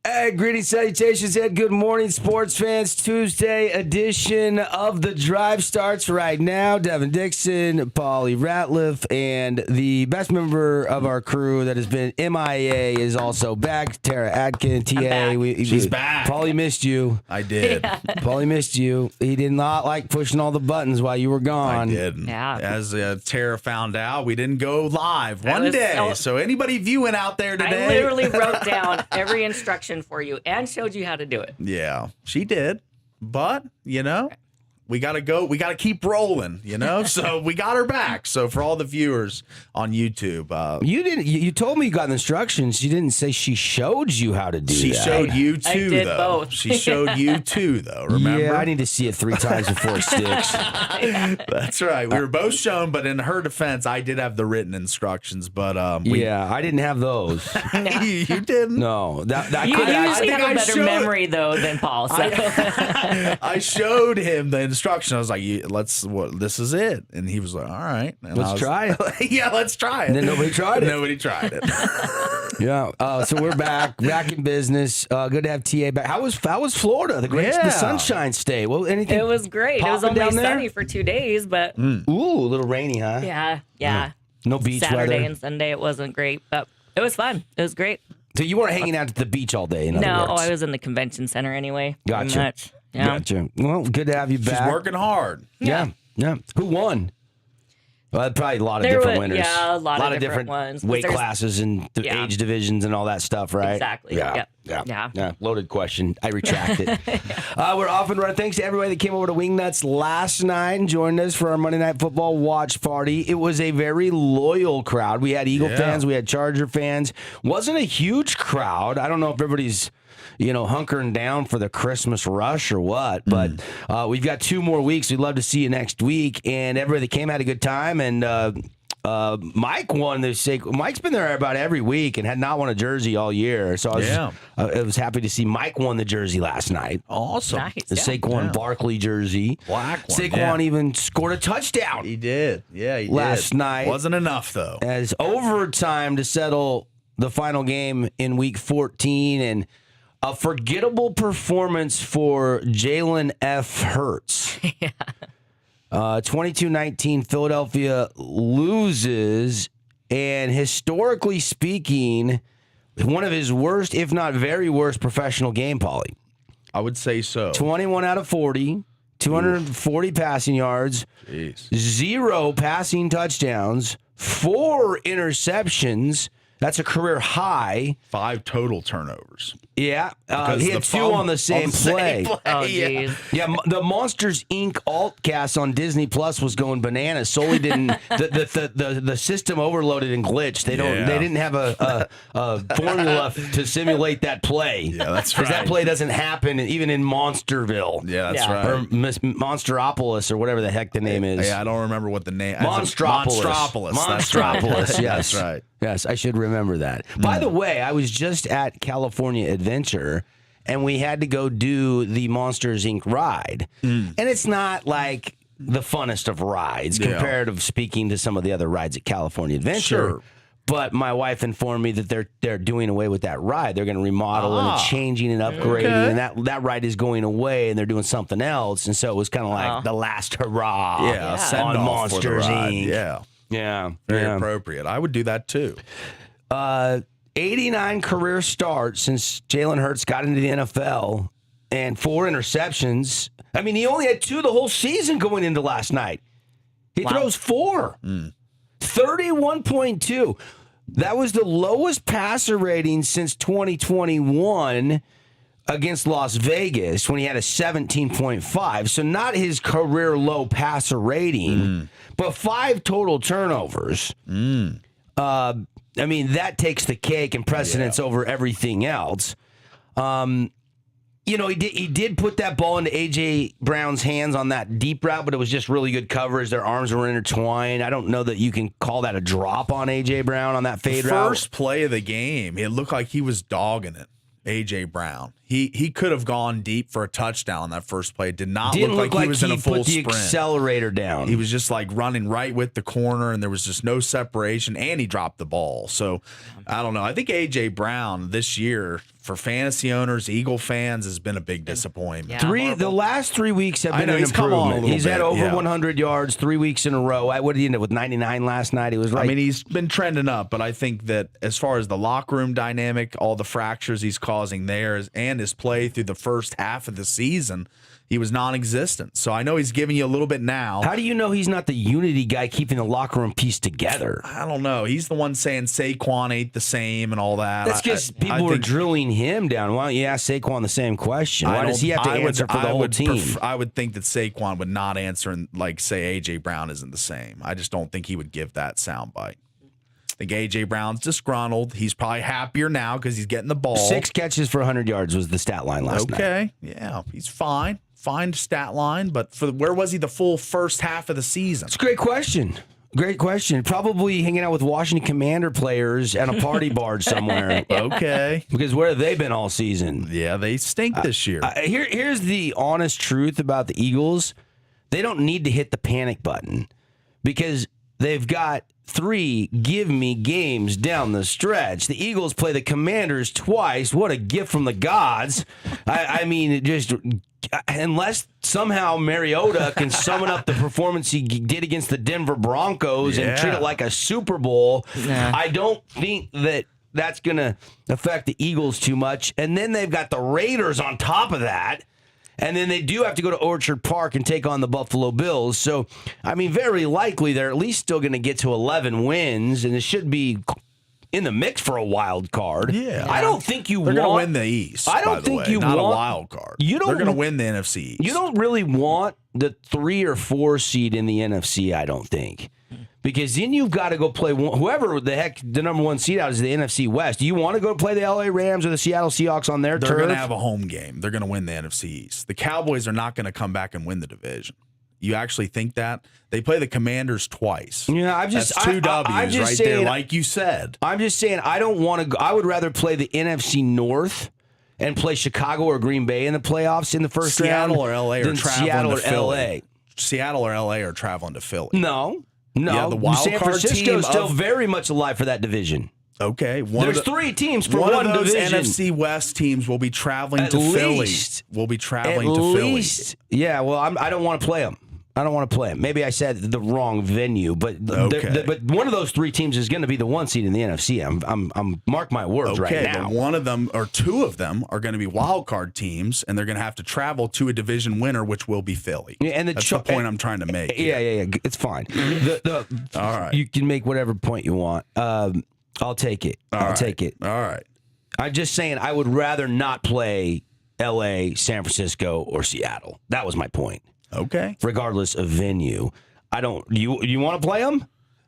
Hey, greetings, salutations, and good morning, sports fans. Tuesday edition of The Drive starts right now. Devin, Dixon, Paulie Ratliff, and the best member of our crew that has been MIA is also back, Tara Adkin, TA. She's back. Paulie missed you. I did. Yeah. Paulie missed you. He did not like pushing all the buttons while you were gone. I did. Yeah. As Tara found out, we didn't go live one was day. so- So anybody viewing out there today. I literally wrote down every instruction for you and showed you how to do it. Yeah, she did. But, we got to go. We got to keep rolling, So we got her back. So for all the viewers on YouTube. You didn't. You told me you got the instructions. You didn't say she showed you how to do She that. showed you I too, did though. both. She showed you too, though. Remember? Yeah, I need to see it 3 times before it sticks. That's right. We were both shown, but in her defense, I did have the written instructions. But Yeah, I didn't have those. you didn't. No, that You could usually think have a I better showed- memory, though, than Paul. So. I showed him the instruction. I was like, this is it. And he was like, all right. And Let's try it. Yeah, let's try it. And then nobody tried it. Nobody tried it. Yeah. So we're back in businth. Good to have TA back. How was Florida? The Yeah. Sunshine State. Well, anything? It was great. It was popping only down there? sunny for 2 days, but Ooh, a little rainy, huh? yeah. No beach Saturday weather. and Sunday, it wasn't great, but it was fun. It was great. So you weren't hanging out at the beach all day. In other No, words. I was in the convention center anyway. pretty Gotcha. much. Yeah. Gotcha. Well, good to have you She's back. working hard. Yeah. Who won? Well, probably a lot of There different were- winners. yeah, a lot of different ones. weight There's- classes and Yeah. age divisions and all that stuff, right? Exactly. Yeah. Yep. Yeah. Loaded question. I retract it. We're off and running. Thanks to everybody that came over to Wingnuts last night and joined us for our Monday Night Football watch party. It was a very loyal crowd. We had Eagle fans. We had Charger fans. Wasn't a huge crowd. I don't know if everybody's hunkering down for the Christmas rush or what. But we've got 2 more weeks. We'd love to see you next week. And everybody that came had a good time. And Mike won this. Mike's been there about every week and had not won a jersey all year. So I was happy to see Mike won the jersey last night. Awesome. Nice. The Saquon Barkley jersey. Black one. Saquon even scored a touchdown He did. Yeah, he last did. night. Wasn't enough, though. As overtime to settle the final game in week 14, and a forgettable performance for Jalen F. Hurts. 22-19, Philadelphia loses, and historically speaking, one of his worst, if not very worst, professional game, Paulie. I would say so. 21 out of 40, 240 passing yards, Jeez. 0 passing touchdowns, 4 interceptions. That's a career high. 5 total turnovers. Yeah, Because he the had 2 fumble- on the same play. Oh, Yeah. geez. Yeah, the Monsters Inc. altcast on Disney Plus was going bananas. Solely didn't the system overloaded and glitched. They didn't have a formula to simulate that play. Yeah, that's because that right. play doesn't happen even in Monsterville. Yeah, that's Yeah. right. Or Monsteropolis or whatever the heck the name is. Yeah, I don't remember what the name. Monstropolis. Monstropolis. That's right. Monstropolis, yes. That's right. Yes, I should remember that. By the way, I was just at California Adventure, and we had to go do the Monsters, Inc. ride. And it's not like the funnest of rides, Yeah. comparative speaking to some of the other rides at California Adventure. Sure. But my wife informed me that they're doing away with that ride. They're going to remodel and changing and upgrading, Okay. and that ride is going away, and they're doing something else. And so it was kind of like the last hurrah Yeah, send on off for the Monsters, ride. Inc. Yeah, Yeah. very yeah. appropriate. I would do that too. 89 career starts since Jalen Hurts got into the NFL and 4 interceptions. I mean, he only had 2 the whole season going into last night. He throws 4. 31.2. That was the lowest passer rating since 2021 against Las Vegas when he had a 17.5. So not his career low passer rating, but 5 total turnovers. I mean, that takes the cake and precedence over everything else. He did put that ball into A.J. Brown's hands on that deep route, but it was just really good coverage. Their arms were intertwined. I don't know that you can call that a drop on A.J. Brown on that fade route. First play of the game, it looked like he was dogging it. A.J. Brown. He could have gone deep for a touchdown that first play. It did not Didn't look like he was in a full put the sprint. accelerator down. He was just like running right with the corner, and there was just no separation, and he dropped the ball. So I don't know. I think A.J. Brown this year, for fantasy owners, Eagle fans, has been a big disappointment. Yeah. The last 3 weeks have been an he's come on a improvement. little He's had bit, over 100 yards 3 weeks in a row. What did he end up with, 99 last night? He was right. I mean, he's been trending up, but I think that as far as the locker room dynamic, all the fractures he's causing there, and his play through the first half of the season, he was non-existent. So I know he's giving you a little bit now. How do you know he's not the unity guy keeping the locker room piece together? I don't know. He's the one saying Saquon ain't the same and all that. That's because people are drilling him down. Why don't you ask Saquon the same question? Why does he have to answer for the whole team? I would think that Saquon would not answer and say A.J. Brown isn't the same. I just don't think he would give that soundbite. I think A.J. Brown's disgruntled. He's probably happier now because he's getting the ball. 6 catches for 100 yards was the stat line last night. Okay, yeah, he's fine. Fine stat line, but where was he the full first half of the season? It's a great question. Great question. Probably hanging out with Washington Commander players at a party bar somewhere. Okay. Because where have they been all season? Yeah, they stink this year. Here's the honest truth about the Eagles. They don't need to hit the panic button because they've got 3 give-me games down the stretch. The Eagles play the Commanders twice. What a gift from the gods. I mean, just unless somehow Mariota can summon up the performance he did against the Denver Broncos and treat it like a Super Bowl, I don't think that's going to affect the Eagles too much. And then they've got the Raiders on top of that. And then they do have to go to Orchard Park and take on the Buffalo Bills. So, I mean, very likely they're at least still going to get to 11 wins, and it should be in the mix for a wild card. Yeah. I don't think They're going to win the East. I don't by the think way, you not want a wild card. They're going to win the NFC East. You don't really want the 3 or 4 seed in the NFC, I don't think. Because then you've got to go play whoever the heck the number 1 seed out is the NFC West. Do you want to go play the LA Rams or the Seattle Seahawks on their turf? They're going to have a home game. They're going to win the NFC East. The Cowboys are not going to come back and win the division. You actually think that? They play the Commanders twice. Yeah, that's 2 W's right there, like you said. I'm just saying I don't want to. I would rather play the NFC North and play Chicago or Green Bay in the playoffs in the first round. Seattle or LA are traveling Seattle to or Philly. LA. Seattle or LA are traveling to Philly. No. Yeah, the wild San card Francisco team is still very much alive for that division. Okay, there's 3 teams for one of those division. NFC West teams will be traveling to Philly. Will be traveling to Philly. Yeah, well, I don't want to play them. I don't want to play them. Maybe I said the wrong venue, but but one of those 3 teams is going to be the 1 seed in the NFC. I'm mark my words right now. But one of them or 2 of them are going to be wild card teams, and they're going to have to travel to a division winner, which will be Philly. Yeah, and that's the point I'm trying to make. Yeah, it's fine. All right, you can make whatever point you want. I'll take it. I'll take it. All right. I'm just saying I would rather not play L.A., San Francisco, or Seattle. That was my point. Okay. Regardless of venue. I don't. You want to play them?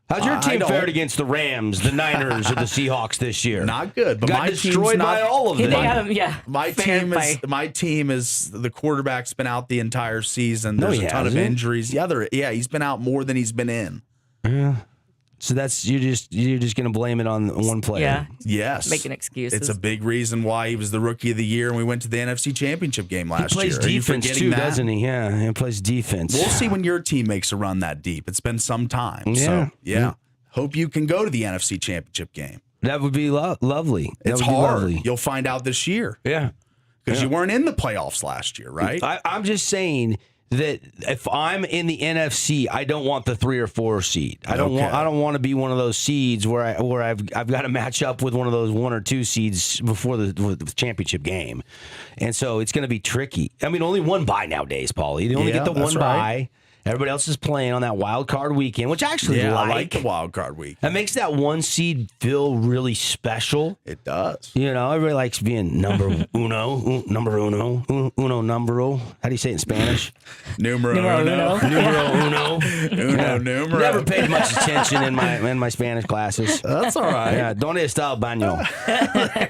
How's your team fared against the Rams, the Niners, or the Seahawks this year? Not good. But got my destroyed by all of them. My team is the quarterback's been out the entire season. There's a ton of injuries. He's been out more than he's been in. Yeah. So you're just going to blame it on one player. Yeah. Yes. Making excuses. It's a big reason why he was the rookie of the year and we went to the NFC Championship game last year. He plays defense too, doesn't he? Yeah, he plays defense. We'll see when your team makes a run that deep. It's been some time. Yeah. So, hope you can go to the NFC Championship game. That would be lovely. It's hard. You'll find out this year. Yeah. Because you weren't in the playoffs last year, right? I'm just saying that if I'm in the NFC, I don't want the 3 or 4 seed. I don't want to be one of those seeds where I've got to match up with one of those 1 or 2 seeds before the championship game, and so it's going to be tricky. I mean, only one bye nowadays, Paulie. They only get the one bye. Everybody else is playing on that wild card weekend, which I actually like. I like the wild card week. That makes that 1 seed feel really special. It does. Everybody likes being number uno. How do you say it in Spanish? Numero uno. Numero. Never paid much attention in my Spanish classes. That's all right. Yeah, ¿Dónde está el baño?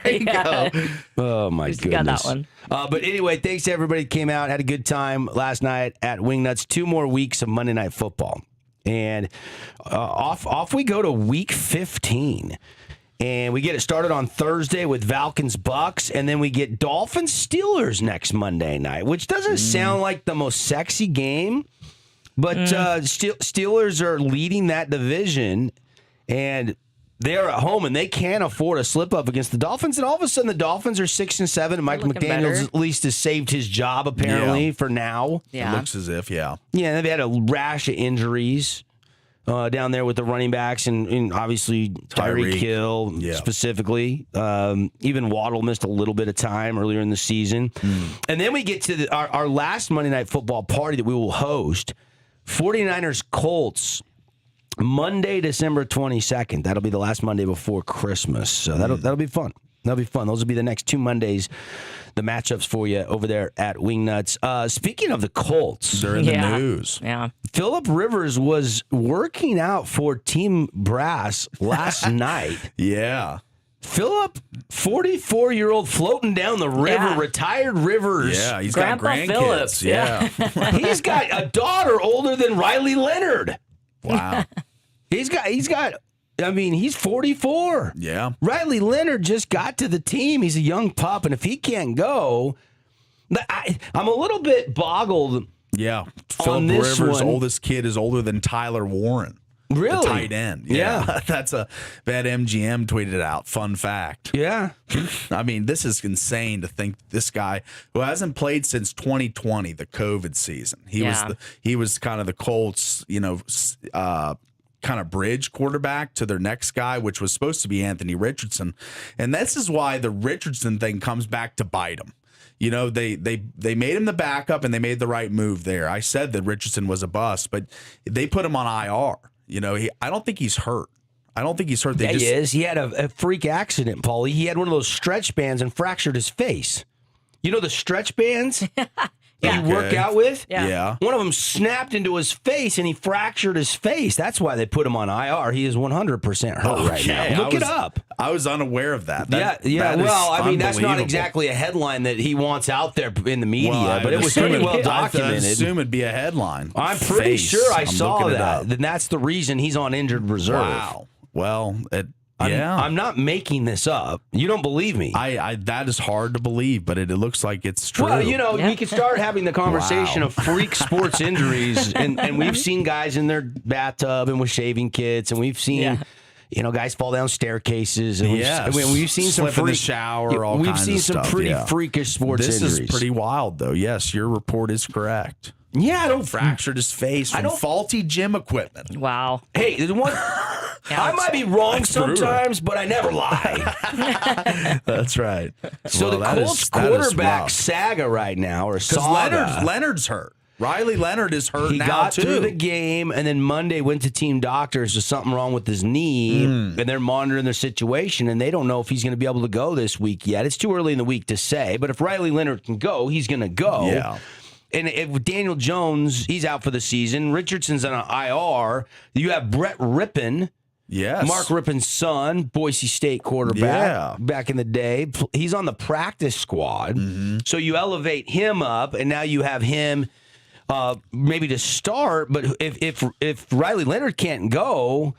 There you go. Oh, my goodness. Got that one. But anyway, thanks to everybody that came out. Had a good time last night at Wingnuts. 2 more weeks of Monday Night Football. And off we go to week 15. And we get it started on Thursday with Falcons-Bucks, and then we get Dolphins-Steelers next Monday night, which doesn't sound like the most sexy game, but Steelers are leading that division, and they're at home, and they can't afford a slip-up against the Dolphins, and all of a sudden the Dolphins are 6-7, and Mike McDaniels better. at least has saved his job, apparently, for now. Yeah. It looks as if, Yeah, they've had a rash of injuries. Down there with the running backs and obviously Tyreek Hill specifically. Even Waddle missed a little bit of time earlier in the season. And then we get to our last Monday Night Football party that we will host, 49ers Colts, Monday, December 22nd. That'll be the last Monday before Christmas. So that'll be fun. That'll be fun. Those will be the next 2 Mondays, the matchups for you over there at Wingnuts. Speaking of the Colts, they're in the news. Yeah. Phillip Rivers was working out for Team Brass last night. Yeah. Phillip, 44-year-old floating down the river, retired Rivers. Yeah, he's Grandpa got grandkids. Phillips, Yeah. He's got a daughter older than Riley Leonard. Wow. He's he's 44. Yeah. Riley Leonard just got to the team. He's a young pup, and if he can't go, I'm a little bit boggled. Yeah. On Phillip this Rivers' one. oldest kid is older than Tyler Warren. Really? The tight end. Yeah. That's a bad MGM tweeted it out. Fun fact. Yeah. I mean, this is insane to think this guy who hasn't played since 2020, the COVID season. He was kind of the Colts, kind of bridge quarterback to their next guy, which was supposed to be Anthony Richardson. And this is why the Richardson thing comes back to bite him. They made him the backup and they made the right move there. I said that Richardson was a bust, but they put him on IR. I don't think he's hurt. I don't think he's hurt. He is. He had a freak accident, Paulie. He had one of those stretch bands and fractured his face. You know the stretch bands? You work out with? Yeah. One of them snapped into his face and he fractured his face. That's why they put him on IR. He is 100% hurt right now. Look it up. I was unaware of that. That well, I mean, that's not exactly a headline that he wants out there in the media, but it was pretty well documented. I assume it'd be a headline. I'm pretty sure I saw that. And that's the reason he's on injured reserve. Wow. Well, I'm not making this up. You don't believe me. That is hard to believe, but it looks like it's true. Well, we could start having the conversation of freak sports injuries, and we've seen guys in their bathtub and with shaving kits, and we've seen guys fall down staircases, and we've seen some in the shower. All we've kinds seen of some stuff, pretty freakish sports injuries. This is pretty wild, though. Yes, your report is correct. Yeah, I don't fractured his face from faulty gym equipment. Wow. Hey, there's one. I might be wrong sometimes, but I never lie. That's right. So the Colts quarterback saga right now, or saga. Leonard's hurt. Riley Leonard is hurt he now, got too. through the game, and then Monday went to team doctors. There's something wrong with his knee, and they're monitoring their situation, and they don't know if he's going to be able to go this week yet. It's too early in the week to say, but if Riley Leonard can go, he's going to go. Yeah. And if Daniel Jones, he's out for the season. Richardson's on an IR. You have Brett Rippon. Yes. Mark Rippon's son, Boise State quarterback back in the day. He's on the practice squad. So you elevate him up, and now you have him maybe to start. But if Riley Leonard can't go,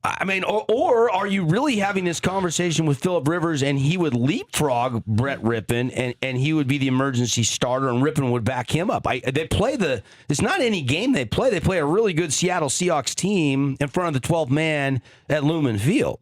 I mean, or are you really having this conversation with Phillip Rivers and he would leapfrog Brett Rippon and he would be the emergency starter and Rippon would back him up? It's not any game they play. They play a really good Seattle Seahawks team in front of the 12th man at Lumen Field.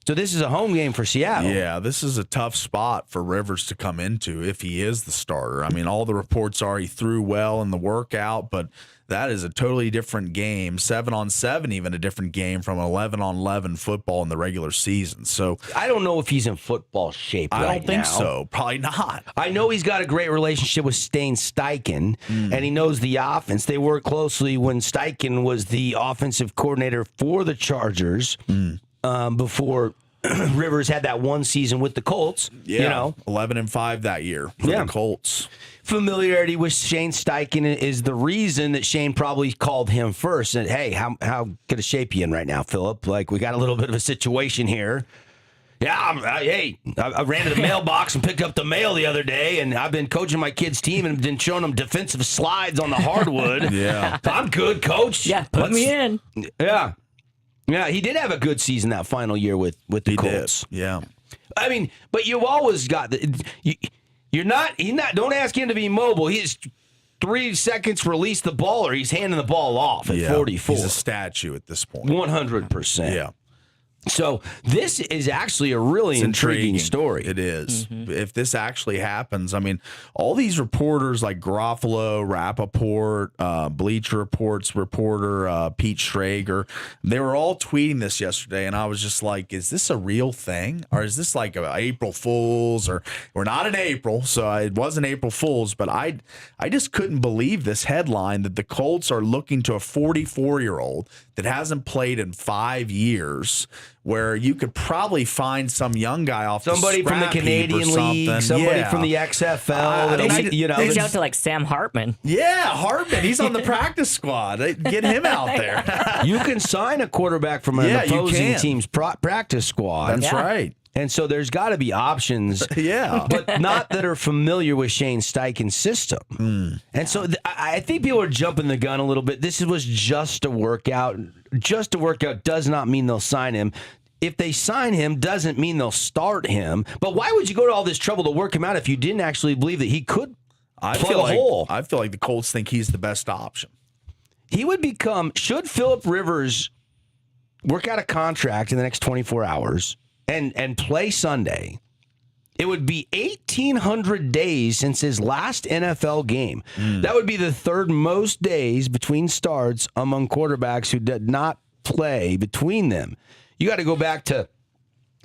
So this is a home game for Seattle. Yeah, this is a tough spot for Rivers to come into if he is the starter. I mean, all the reports are he threw well in the workout, but that is a totally different game. 7-on-7, even a different game from 11-on-11 football in the regular season. So I don't know if he's in football shape I right don't think now. so. Probably not. I know he's got a great relationship with Stain Steichen, and he knows the offense. They worked closely when Steichen was the offensive coordinator for the Chargers before Rivers had that one season with the Colts. Yeah, 11-5 that year for the Colts. Familiarity with Shane Steichen is the reason that Shane probably called him first. And hey, how good a shape you in right now, Phillip? Like, we got a little bit of a situation here. Yeah, I ran to the mailbox and picked up the mail the other day, and I've been coaching my kids' team and been showing them defensive slides on the hardwood. Yeah, I'm good, coach. Yeah, put me in. Yeah. Yeah, he did have a good season that final year with the Colts. Did. Yeah. I mean, but you've always got you're not. Don't ask him to be mobile. He's 3 seconds release the ball, or he's handing the ball off at 44. He's a statue at this point. 100%. Yeah. So this is actually a really intriguing story. It is. If this actually happens, I mean, all these reporters like Garofalo, Rappaport, Bleacher Report's reporter, Pete Schrager, they were all tweeting this yesterday, and I was just like, is this a real thing? Or is this like a April Fool's? Or we're not in April, so it wasn't April Fool's, but I just couldn't believe this headline that the Colts are looking to a 44-year-old that hasn't played in 5 years, where you could probably find some young guy off somebody the from the Canadian League, somebody from the XFL. Reach out to like Sam Hartman. Yeah, Hartman. He's on the practice squad. Get him out there. You can sign a quarterback from an opposing team's practice squad. That's right. And so there's got to be options, but not that are familiar with Shane Steichen's system. And so I think people are jumping the gun a little bit. This was just a workout. Just a workout does not mean they'll sign him. If they sign him, doesn't mean they'll start him. But why would you go to all this trouble to work him out if you didn't actually believe that he could plug a hole? I feel like the Colts think he's the best option. He would become, should Phillip Rivers work out a contract in the next 24 hours, and play Sunday, it would be 1,800 days since his last NFL game. That would be the third most days between starts among quarterbacks who did not play between them. You got to go back to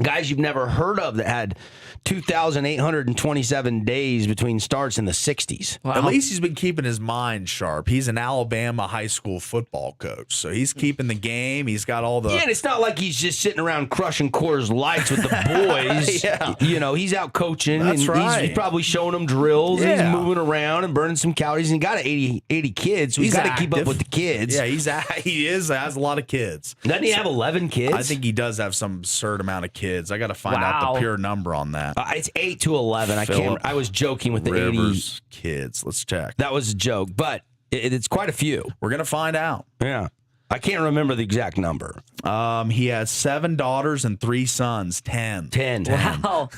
guys you've never heard of that had 2,827 days between starts in the 60s. Wow. At least he's been keeping his mind sharp. He's an Alabama high school football coach, so he's keeping the game. He's got all the... Yeah, and it's not like he's just sitting around crushing Coors Lights with the boys. You know, he's out coaching. That's and right. He's probably showing them drills. Yeah. He's moving around and burning some calories. And he got 80 kids, so he's got to keep up with the kids. Yeah, he has a lot of kids. Doesn't he have 11 kids? I think he does have some absurd amount of kids. I got to find out the pure number on that. It's 8 to 11. I was joking with the Rivers 80 kids. Let's check. That was a joke, but it's quite a few. We're gonna find out. Yeah, I can't remember the exact number. He has 7 daughters and 3 sons. 10. Wow.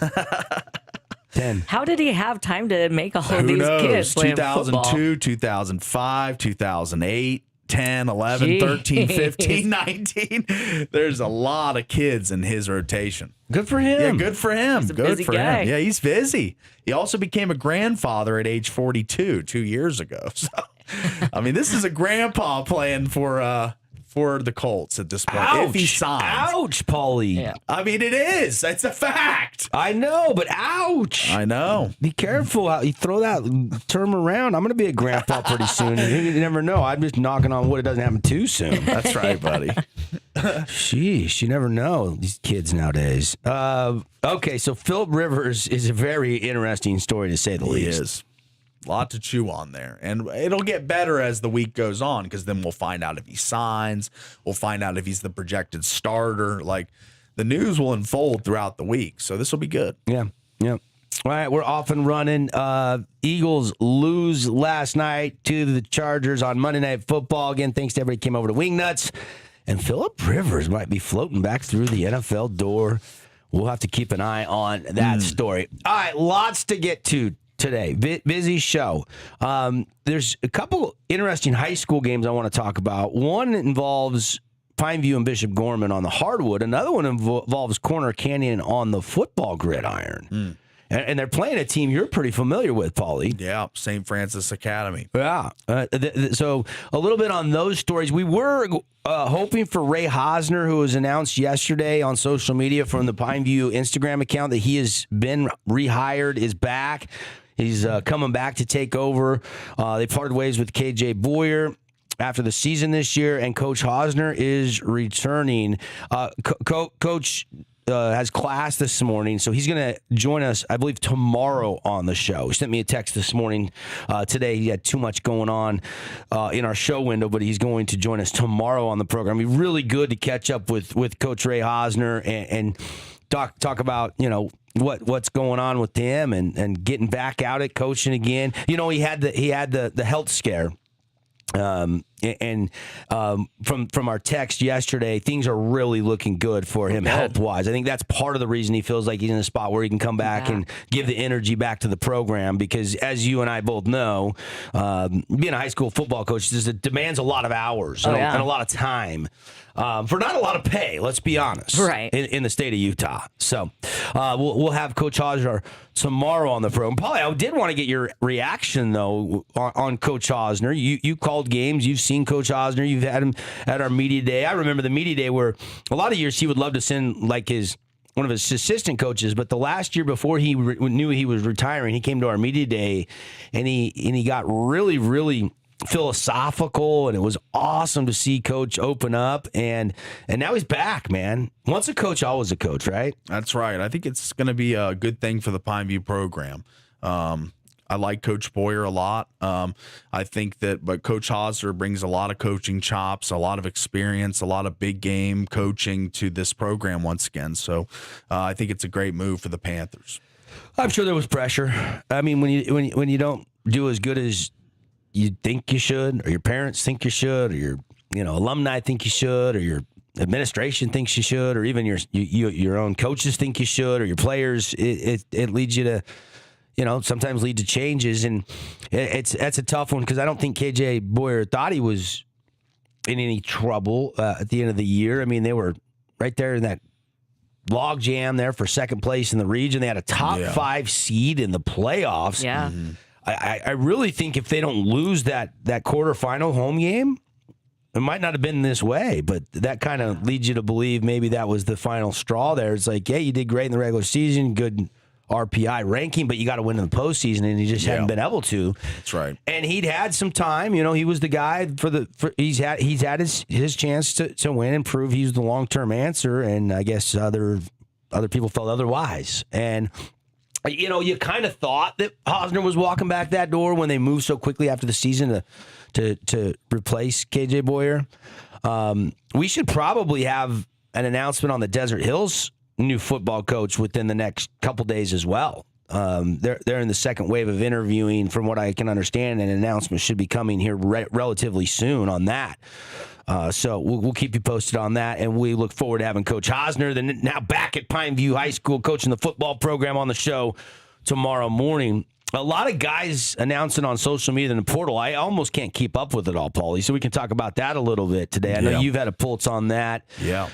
10. How did he have time to make all Who these knows? kids playing 2002, football? 2005, 2008. 10, 11, 13, 15, 19. There's a lot of kids in his rotation. Good for him. Yeah, good for him. He's a good busy for guy. him. Yeah, he's busy. He also became a grandfather at age 42 2 years ago. So, I mean, this is a grandpa playing for the Colts at this point. Ouch. If he signs. Ouch, Paulie. Yeah. I mean, it is. It's a fact. I know, but ouch. I know. Be careful how you throw that term around. I'm going to be a grandpa pretty soon. You never know. I'm just knocking on wood. It doesn't happen too soon. That's right, buddy. Sheesh, you never know these kids nowadays. Okay, so Phillip Rivers is a very interesting story to say the He least. is. A lot to chew on there. And it'll get better as the week goes on, because then we'll find out if he signs. We'll find out if he's the projected starter. Like, the news will unfold throughout the week. So this will be good. Yeah. All right, we're off and running. Eagles lose last night to the Chargers on Monday Night Football. Again, thanks to everybody who came over to Wingnuts. And Phillip Rivers might be floating back through the NFL door. We'll have to keep an eye on that story. All right, lots to get to today. Busy show. There's a couple interesting high school games I want to talk about. One involves Pineview and Bishop Gorman on the hardwood. Another one involves Corner Canyon on the football gridiron. And they're playing a team you're pretty familiar with, Paulie. Yeah, St. Francis Academy. Yeah. So a little bit on those stories. We were hoping for Ray Hosner, who was announced yesterday on social media from the Pineview Instagram account that he has been rehired, is back. He's coming back to take over. They parted ways with KJ Boyer after the season this year, and Coach Hosner is returning. Coach has class this morning, so he's going to join us, I believe, tomorrow on the show. He sent me a text this morning. Today he had too much going on in our show window, but he's going to join us tomorrow on the program. It'd be really good to catch up with Coach Ray Hosner and talk about, what's going on with him and getting back out at coaching again. He had the health scare. And from our text yesterday, things are really looking good for him health-wise. I think that's part of the reason he feels like he's in a spot where he can come back and give the energy back to the program, because as you and I both know, being a high school football coach, it demands a lot of hours and a lot of time. For not a lot of pay, let's be honest, right? In the state of Utah. So we'll have Coach Hosner tomorrow on the program. Paulie, I did want to get your reaction, though, on Coach Hosner. You called games. You've seen Coach Hosner. You've had him at our media day. I remember the media day where a lot of years he would love to send like one of his assistant coaches, but the last year before he knew he was retiring, he came to our media day, and he got really, really philosophical, and it was awesome to see Coach open up, and now he's back, man. Once a coach, always a coach, right? That's right. I think it's going to be a good thing for the Pineview program. I like Coach Boyer a lot. I think but Coach Hosner brings a lot of coaching chops, a lot of experience, a lot of big game coaching to this program once again. So I think it's a great move for the Panthers. I'm sure there was pressure. I mean, when you don't do as good as you think you should, or your parents think you should, or your alumni think you should, or your administration thinks you should, or even your own coaches think you should, or your players, it leads you to sometimes lead to changes, and that's a tough one, because I don't think KJ Boyer thought he was in any trouble at the end of the year. I mean, they were right there in that log jam there for second place in the region. They had a top 5 seed in the playoffs. Yeah. Mm-hmm. I really think if they don't lose that quarterfinal home game, it might not have been this way, but that kind of leads you to believe maybe that was the final straw there. It's like, hey, you did great in the regular season, good RPI ranking, but you got to win in the postseason, and he just hadn't been able to. That's right. And he'd had some time. He was the guy he's had his chance to win and prove he's the long-term answer, and I guess other people felt otherwise. And you kind of thought that Hosner was walking back that door when they moved so quickly after the season to replace KJ Boyer. We should probably have an announcement on the Desert Hills new football coach within the next couple days as well. They're in the second wave of interviewing, from what I can understand, and an announcement should be coming here relatively soon on that. So we'll keep you posted on that, and we look forward to having Coach Hosner, now back at Pineview High School, coaching the football program, on the show tomorrow morning. A lot of guys announcing on social media in the portal. I almost can't keep up with it all, Paulie, so we can talk about that a little bit today. I know you've had a pulse on that. Yeah.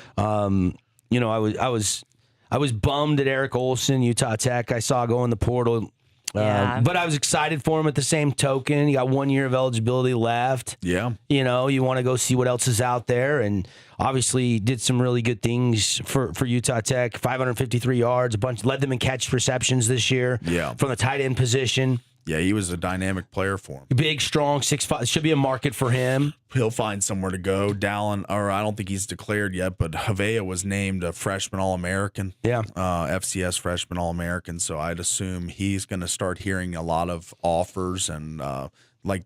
I was bummed at Eric Olson, Utah Tech. I saw go in the portal. But I was excited for him at the same token. He got 1 year of eligibility left. Yeah. You want to go see what else is out there. And obviously did some really good things for Utah Tech. 553 yards, led them in catch receptions this year from the tight end position. Yeah, he was a dynamic player for him. Big, strong, 6'5". Should be a market for him. He'll find somewhere to go. Dallin, or I don't think he's declared yet, but Havea was named a freshman All-American. Yeah. FCS freshman All-American. So I'd assume he's going to start hearing a lot of offers, and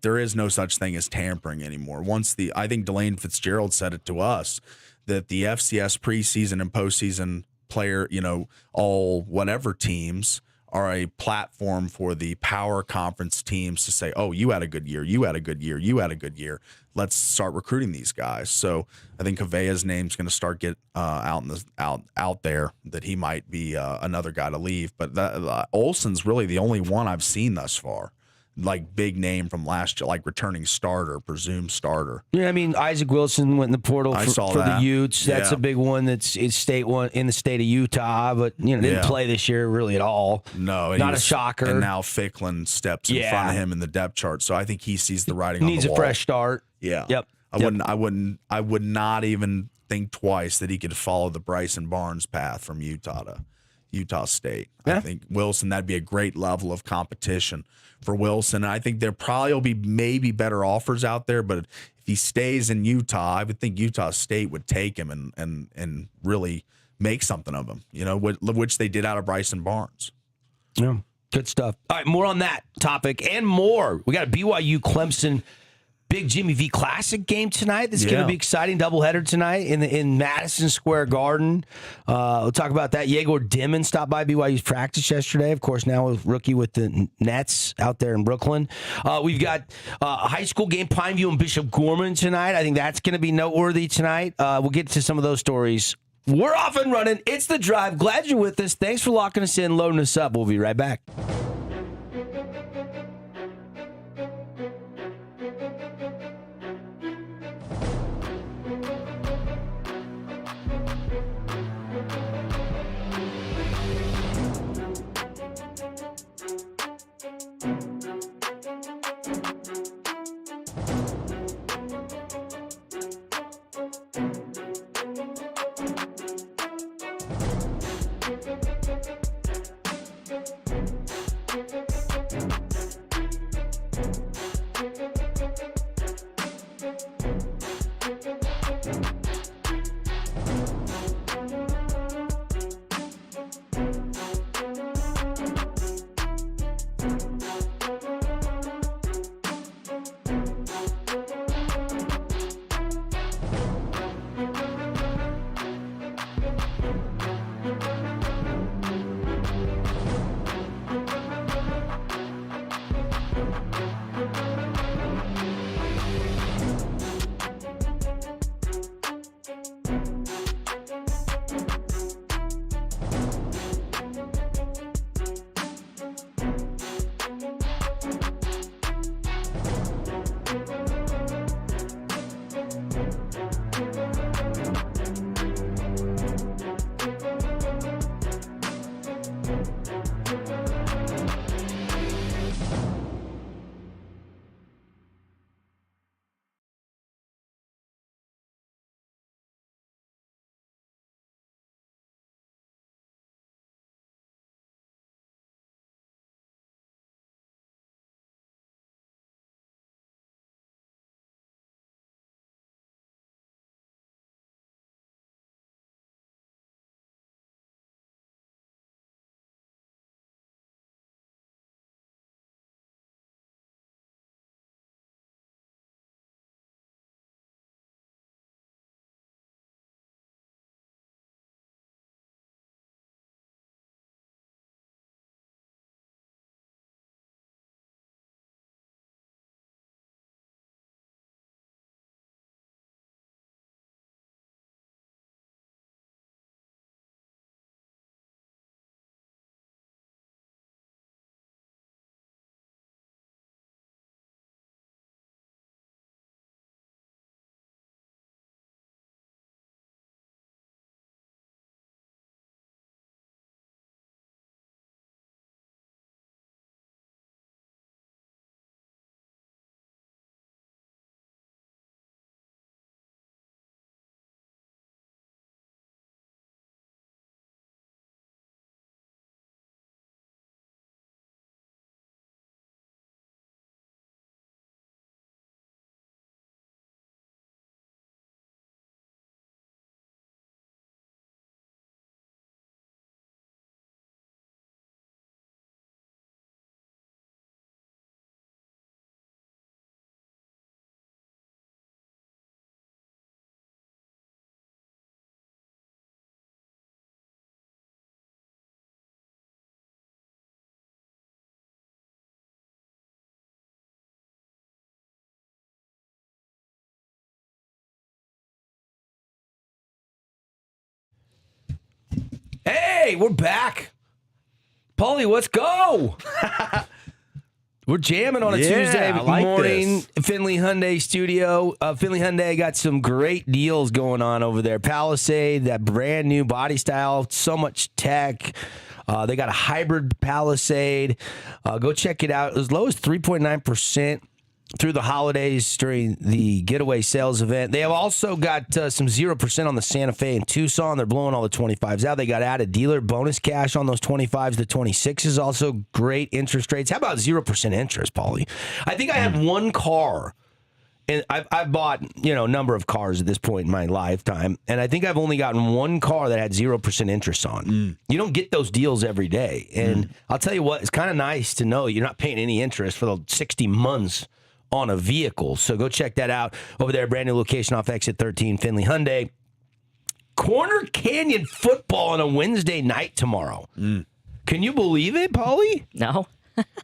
there is no such thing as tampering anymore. I think Delane Fitzgerald said it to us, that the FCS preseason and postseason player, all whatever teams are a platform for the power conference teams to say, oh, you had a good year, you had a good year, you had a good year. Let's start recruiting these guys. So I think Havea's name's going to start get out there, that he might be another guy to leave. But Olson's really the only one I've seen thus far. Big name from last year, returning starter, presumed starter. Yeah, I mean, Isaac Wilson went in the portal for the Utes. That's a big one. It's in the state of Utah, but didn't play this year really at all. No, not a shocker. And now Ficklin steps in front of him in the depth chart, so I think he sees the writing on the wall. Needs a fresh start. Yeah. Yep. I would not even think twice that he could follow the Bryson Barnes path from Utah to Utah State. Yeah. I think Wilson, that'd be a great level of competition for Wilson. And I think there probably will be maybe better offers out there, but if he stays in Utah, I would think Utah State would take him and really make something of him, which they did out of Bryson Barnes. Yeah, good stuff. All right, more on that topic and more. We got a BYU Clemson big Jimmy V Classic game tonight. That's going to be exciting. Doubleheader tonight in Madison Square Garden. We'll talk about that. Yegor Dimon stopped by BYU's practice yesterday. Of course, now a rookie with the Nets out there in Brooklyn. We've got a high school game, Pineview and Bishop Gorman tonight. I think that's going to be noteworthy tonight. We'll get to some of those stories. We're off and running. It's The Drive. Glad you're with us. Thanks for locking us in, loading us up. We'll be right back. Hey, we're back. Paulie, let's go. We're jamming on a Tuesday morning. Finley Hyundai Studio. Finley Hyundai got some great deals going on over there. Palisade, that brand new body style, so much tech. They got a hybrid Palisade. Go check it out. As low as 3.9% through the holidays during the getaway sales event. They have also got some 0% on the Santa Fe and Tucson. They're blowing all the 25s out. They got added dealer bonus cash on those 25s to 26s. Also great interest rates. How about 0% interest, Paulie? I think I had one car, and I've bought a number of cars at this point in my lifetime, and I think I've only gotten one car that had 0% interest on. You don't get those deals every day, and I'll tell you what, it's kind of nice to know you're not paying any interest for the 60 months on a vehicle. So go check that out over there. Brand new location off exit 13, Finley Hyundai. Corner Canyon football on a Wednesday night tomorrow. Can you believe it, Paulie? No.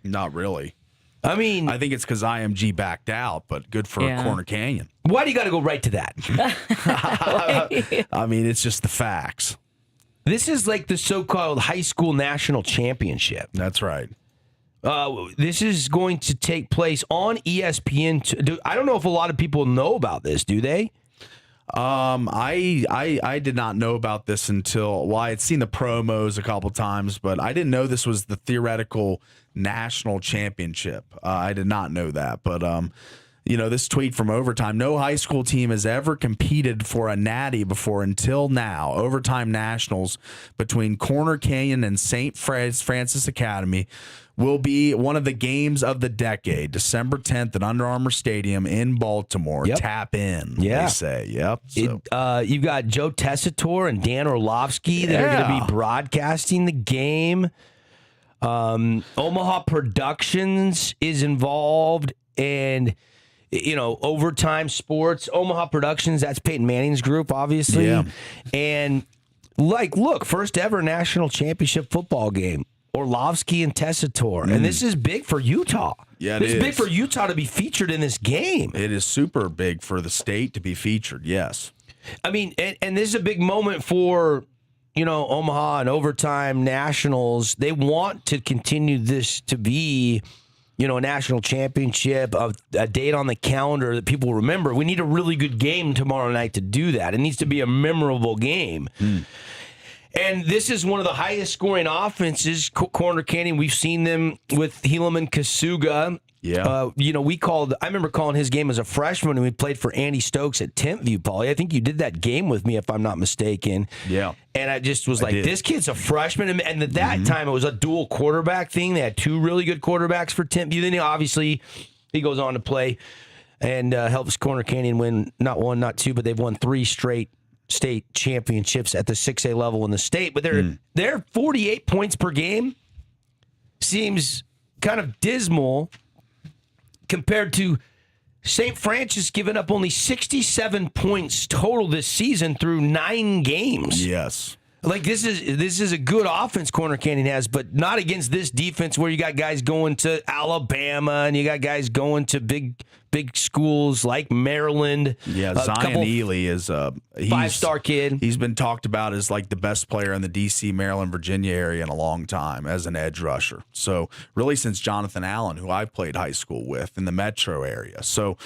Not really. I mean, I think it's because IMG backed out, but good for Corner Canyon. Why do you got to go right to that? I mean, it's just the facts. This is like the so-called high school national championship. That's right. This is going to take place on ESPN. I don't know if a lot of people know about this. Do they? I did not know about this until, well, I had seen the promos a couple times, but I didn't know this was the theoretical national championship. I did not know that, but this tweet from Overtime: no high school team has ever competed for a natty before until now. Overtime Nationals between Corner Canyon and St. Francis Academy will be one of the games of the decade, December 10th at Under Armour Stadium in Baltimore. Yep. Tap in, yeah. they say. Yep. So. You've got Joe Tessitore and Dan Orlovsky that are going to be broadcasting the game. Omaha Productions is involved, and Overtime Sports. Omaha Productions, that's Peyton Manning's group, obviously. Yeah. And look, first ever national championship football game. Orlovsky and Tessitore. And this is big for Utah. Yeah, It's big for Utah to be featured in this game. It is super big for the state to be featured, yes. I mean, and this is a big moment for, Omaha and Overtime Nationals. They want to continue this to be, a national championship, a date on the calendar that people remember. We need a really good game tomorrow night to do that. It needs to be a memorable game. And this is one of the highest scoring offenses, Corner Canyon. We've seen them with Helaman Kasuga. Yeah. I remember calling his game as a freshman when we played for Andy Stokes at Tentview, Paulie. I think you did that game with me, if I'm not mistaken. Yeah. And I just was like, this kid's a freshman. And at that time, it was a dual quarterback thing. They had two really good quarterbacks for Tentview. Then he goes on to play and helps Corner Canyon win not one, not two, but they've won 3 straight state championships at the 6A level in the state. But their 48 points per game seems kind of dismal compared to St. Francis giving up only 67 points total this season through 9 games. Yes. Like this is a good offense Corner Canyon has, but not against this defense where you got guys going to Alabama and you got guys going to big schools like Maryland. Yeah, Zion Ely is a 5-star kid. He's been talked about as like the best player in the D.C., Maryland, Virginia area in a long time as an edge rusher. So really since Jonathan Allen, who I played high school with in the metro area. So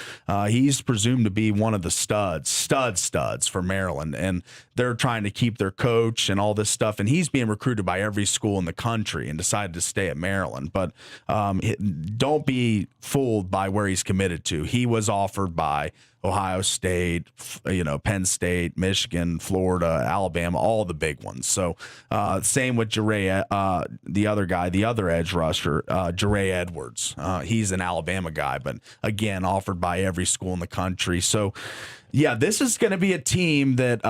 he's presumed to be one of the studs for Maryland. And they're trying to keep their coach and all this stuff. And he's being recruited by every school in the country and decided to stay at Maryland. But don't be fooled by where he's committed to. He was offered by Ohio State, Penn State, Michigan, Florida, Alabama, all the big ones. So same with Jere, the other edge rusher, Jere Edwards. He's an Alabama guy, but again, offered by every school in the country. So, yeah, this is going to be a team that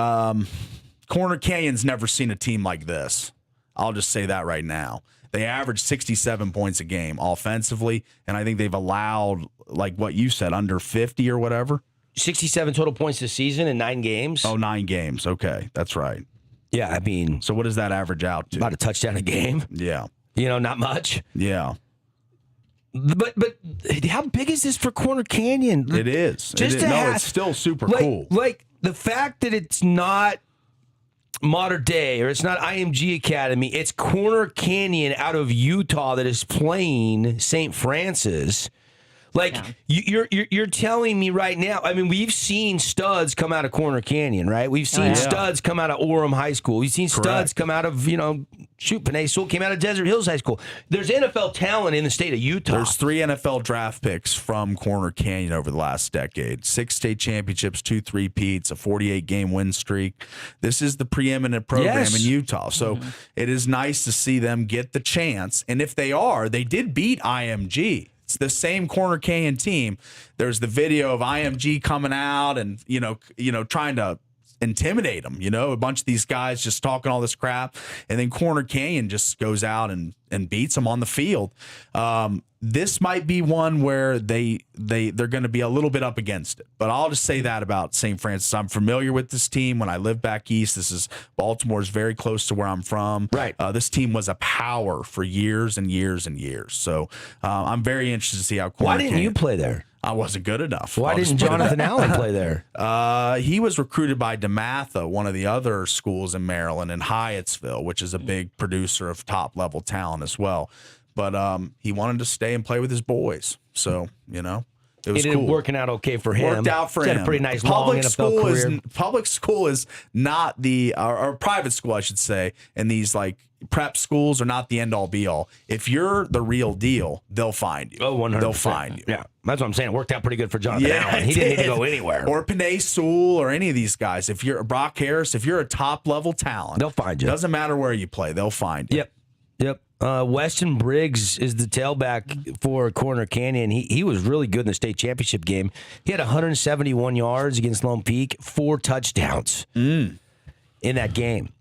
Corner Canyon's never seen a team like this. I'll just say that right now. They average 67 points a game offensively, and I think they've allowed, like what you said, under 50 or whatever. 67 total points this season in 9 games. Oh, 9 games. Okay, that's right. Yeah, I mean, so what does that average out to? About a touchdown a game. Yeah. Not much. Yeah. But how big is this for Corner Canyon? It is. It's still super cool. Like the fact that it's not Modern Day or it's not IMG Academy, it's Corner Canyon out of Utah that is playing St. Francis. Like you're telling me right now. I mean, we've seen studs come out of Corner Canyon, right? We've seen studs come out of Orem High School. We've seen studs come out of Panay Sewell came out of Desert Hills High School. There's NFL talent in the state of Utah. There's 3 NFL draft picks from Corner Canyon over the last decade. 6 state championships, 2 3-peats, a 48-game win streak. This is the preeminent program in Utah. So it is nice to see them get the chance. And if they did beat IMG. It's the same Corner Canyon team. There's the video of IMG coming out and trying to intimidate them. A bunch of these guys just talking all this crap, and then Corner Canyon just goes out and beats them on the field. This might be one where they're going to be a little bit up against it. But I'll just say that about St. Francis. I'm familiar with this team. When I lived back east, Baltimore is very close to where I'm from. Right. This team was a power for years and years and years. So I'm very interested to see how Corner Why didn't Canyon. you play there? I wasn't good enough. Why didn't Jonathan Allen play there? He was recruited by DeMatha, one of the other schools in Maryland, in Hyattsville, which is a big producer of top-level talent as well. But he wanted to stay and play with his boys. So, it was It ended cool. up working out okay for him. Worked out for He's him. had a pretty nice long NFL career. Public school is not or private school, I should say, and these like prep schools are not the end-all be-all. If you're the real deal, they'll find you. Oh, 100%. They'll find you. Yeah, that's what I'm saying. It worked out pretty good for Jonathan Allen. He it didn't need to did. go anywhere. Or Panay Sewell or any of these guys. If you're Brock Harris, if you're a top-level talent, They'll find you. Doesn't matter where you play, they'll find you. Yep. Weston Briggs is the tailback for Corner Canyon. He was really good in the state championship game. He had 171 yards against Lone Peak, 4 touchdowns in that game.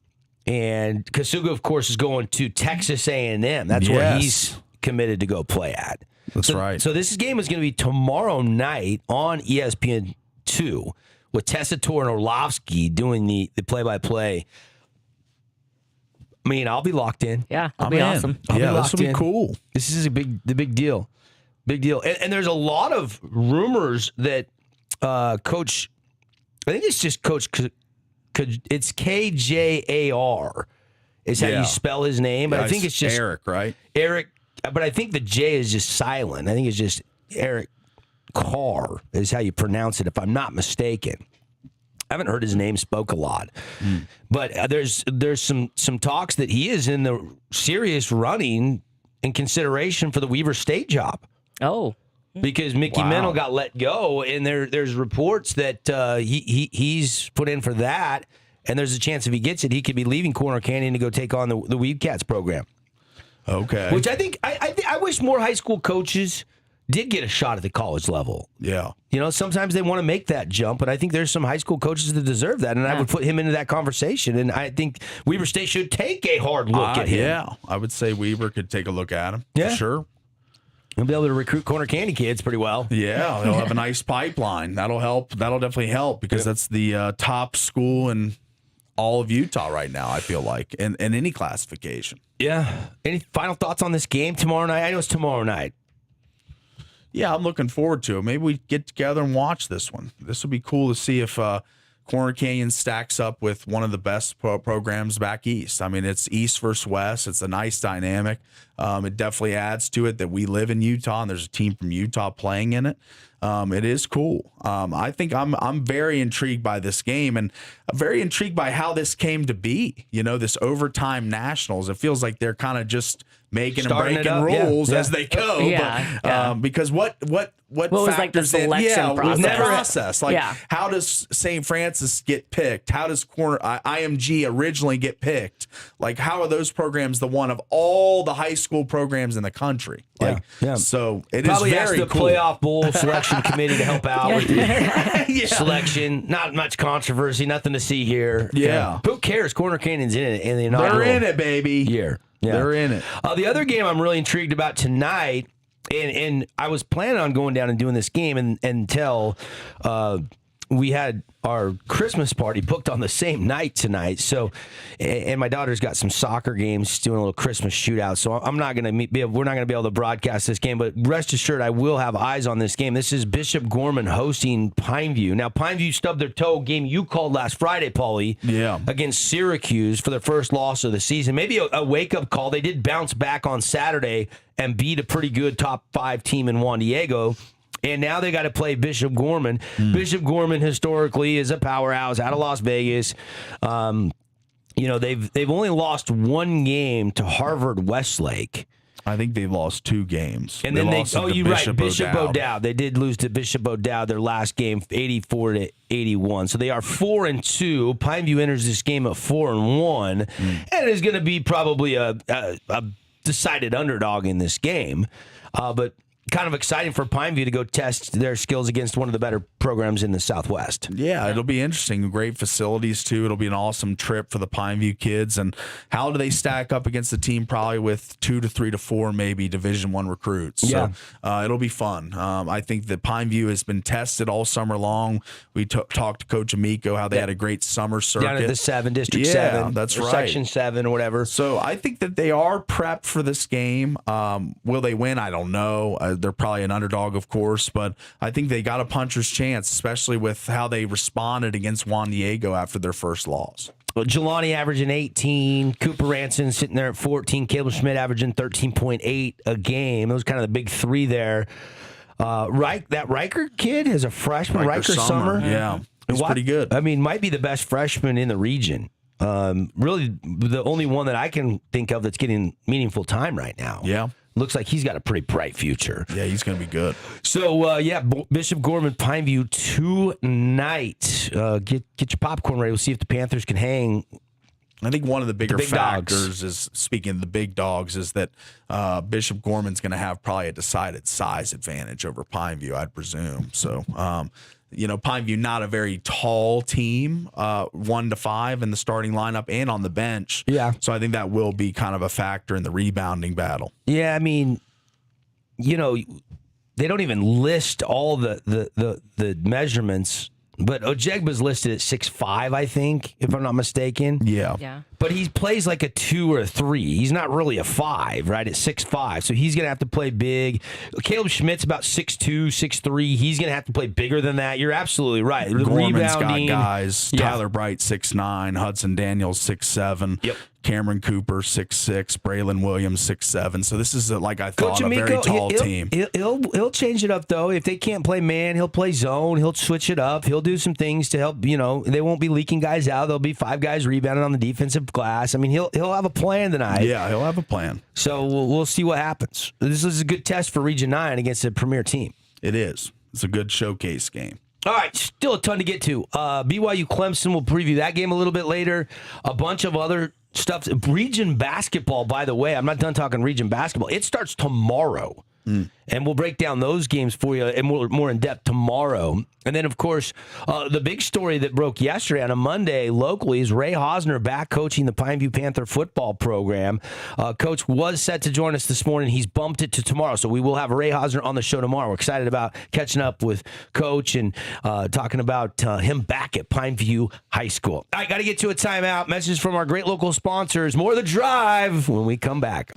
And Kasuga, of course, is going to Texas A&M. That's where he's committed to go play at. That's right. So this game is going to be tomorrow night on ESPN2 with Tessitore and Orlovsky doing the play-by-play. I mean, I'll be locked in. Yeah, that'll be awesome. This will be cool. This is the big deal. Big deal. And there's a lot of rumors that Coach, I think it's just Coach, it's KJAR is how you spell his name. But I think it's just Eric, right? Eric, but I think the J is just silent. I think it's just Eric Carr is how you pronounce it, if I'm not mistaken. I haven't heard his name spoke a lot, but there's some talks that he is in the serious running in consideration for the Weaver State job. Oh, because Mickey Mennel got let go, and there's reports that he's put in for that, and there's a chance if he gets it, he could be leaving Corner Canyon to go take on the Weave Cats program. Okay, Which I think I wish more high school coaches did get a shot at the college level. Yeah. Sometimes they want to make that jump, but I think there's some high school coaches that deserve that, and I would put him into that conversation. And I think Weaver State should take a hard look at him. Yeah, I would say Weaver could take a look at him. Yeah. For sure. They'll be able to recruit Corner Candy kids pretty well. Yeah, they'll have a nice pipeline. That'll help. That'll definitely help because that's the top school in all of Utah right now, I feel like, in any classification. Yeah. Any final thoughts on this game tomorrow night? I know it's tomorrow night. Yeah, I'm looking forward to it. Maybe we get together and watch this one. This would be cool to see if Corner Canyon stacks up with one of the best programs back east. I mean, it's east versus west. It's a nice dynamic. It definitely adds to it that we live in Utah and there's a team from Utah playing in it. It is cool. I think I'm very intrigued by this game and very intrigued by how this came to be. This overtime nationals. It feels like they're kind of just making Starting and breaking rules as they go. Yeah, because what was like the selection process? Like how does St. Francis get picked? How does IMG originally get picked? Like how are those programs the one of all the high school programs in the country? Like so it probably is asked very the cool. playoff bowl selection committee to help out with the selection. Not much controversy, nothing to see here. Yeah. Who cares? Corner Canyon's in it in the inaugural They're in it, baby. year. Yeah. They're in it. The other game I'm really intrigued about tonight, and I was planning on going down and doing this game until we had our Christmas party booked on the same night tonight. So, and my daughter's got some soccer games, doing a little Christmas shootout. So we're not going to be able to broadcast this game, but rest assured I will have eyes on this game. This is Bishop Gorman hosting Pineview. Now, Pineview stubbed their toe, game you called last Friday, Paulie, against Syracuse for their first loss of the season. Maybe a wake-up call. They did bounce back on Saturday and beat a pretty good top 5 team in Juan Diego. And now they got to play Bishop Gorman. Bishop Gorman historically is a powerhouse out of Las Vegas. They've only lost one game to Harvard Westlake. I think they lost 2 games. And then Bishop O'Dowd. They did lose to Bishop O'Dowd their last game, 84-81. So they are 4-2. Pineview enters this game at 4-1, and is going to be probably a decided underdog in this game. But kind of exciting for Pineview to go test their skills against one of the better programs in the Southwest. Yeah, it'll be interesting. Great facilities, too. It'll be an awesome trip for the Pineview kids. And how do they stack up against a team probably with 2 to 3 to 4 maybe Division I recruits? Yeah. So it'll be fun. I think that Pineview has been tested all summer long. We talked to Coach Amico how they had a great summer circuit. Down at the 7, District Yeah, 7. that's or right. Section 7 or whatever. So I think that they are prepped for this game. Will they win? I don't know. They're probably an underdog, of course, but I think they got a puncher's chance, especially with how they responded against Juan Diego after their first loss. Well, Jelani averaging 18, Cooper Ranson sitting there at 14, Caleb Schmidt averaging 13.8 a game. Those kind of the big three there. That Riker kid is a freshman, Riker Summer. Yeah, he's pretty good. I mean, might be the best freshman in the region. Really, the only one that I can think of that's getting meaningful time right now. Yeah. Looks like he's got a pretty bright future. Yeah, he's going to be good. So, Bishop Gorman, Pineview tonight. Get your popcorn ready. We'll see if the Panthers can hang. I think one of the bigger big factors is, speaking of the big dogs, is that Bishop Gorman's going to have probably a decided size advantage over Pineview, I'd presume. So, Pineview, not a very tall team, 1 to 5 in the starting lineup and on the bench. Yeah. So I think that will be kind of a factor in the rebounding battle. Yeah, I mean, they don't even list all the measurements, but Ojegba's listed at 6'5", I think, if I'm not mistaken. Yeah. Yeah. But he plays like a 2 or a 3. He's not really a 5, right? At 6'5", so he's going to have to play big. Caleb Schmidt's about 6'2", 6'3". He's going to have to play bigger than that. You're absolutely right. The Gorman's got rebounding guys. Yeah. Tyler Bright, 6'9". Hudson Daniels, 6'7". Yep. Cameron Cooper, 6'6". Braylon Williams, 6'7". So this is, like I thought, Coach a very Amico, tall team. He'll change it up, though. If they can't play man, he'll play zone. He'll switch it up. He'll do some things to help, they won't be leaking guys out. There'll be 5 guys rebounding on the defensive glass. I mean, he'll have a plan tonight. Yeah, he'll have a plan. So we'll see what happens. This is a good test for Region 9 against a premier team. It is. It's a good showcase game. All right, still a ton to get to. BYU Clemson, we'll preview that game a little bit later. A bunch of other stuff. Region basketball, by the way, I'm not done talking region basketball. It starts tomorrow. And we'll break down those games for you and more in depth tomorrow. And then, of course, the big story that broke yesterday on a Monday locally is Ray Hosner back coaching the Pineview Panther football program. Coach was set to join us this morning. He's bumped it to tomorrow. So we will have Ray Hosner on the show tomorrow. We're excited about catching up with Coach and talking about him back at Pineview High School. I got to get to a timeout. Message from our great local sponsors. More of The Drive when we come back.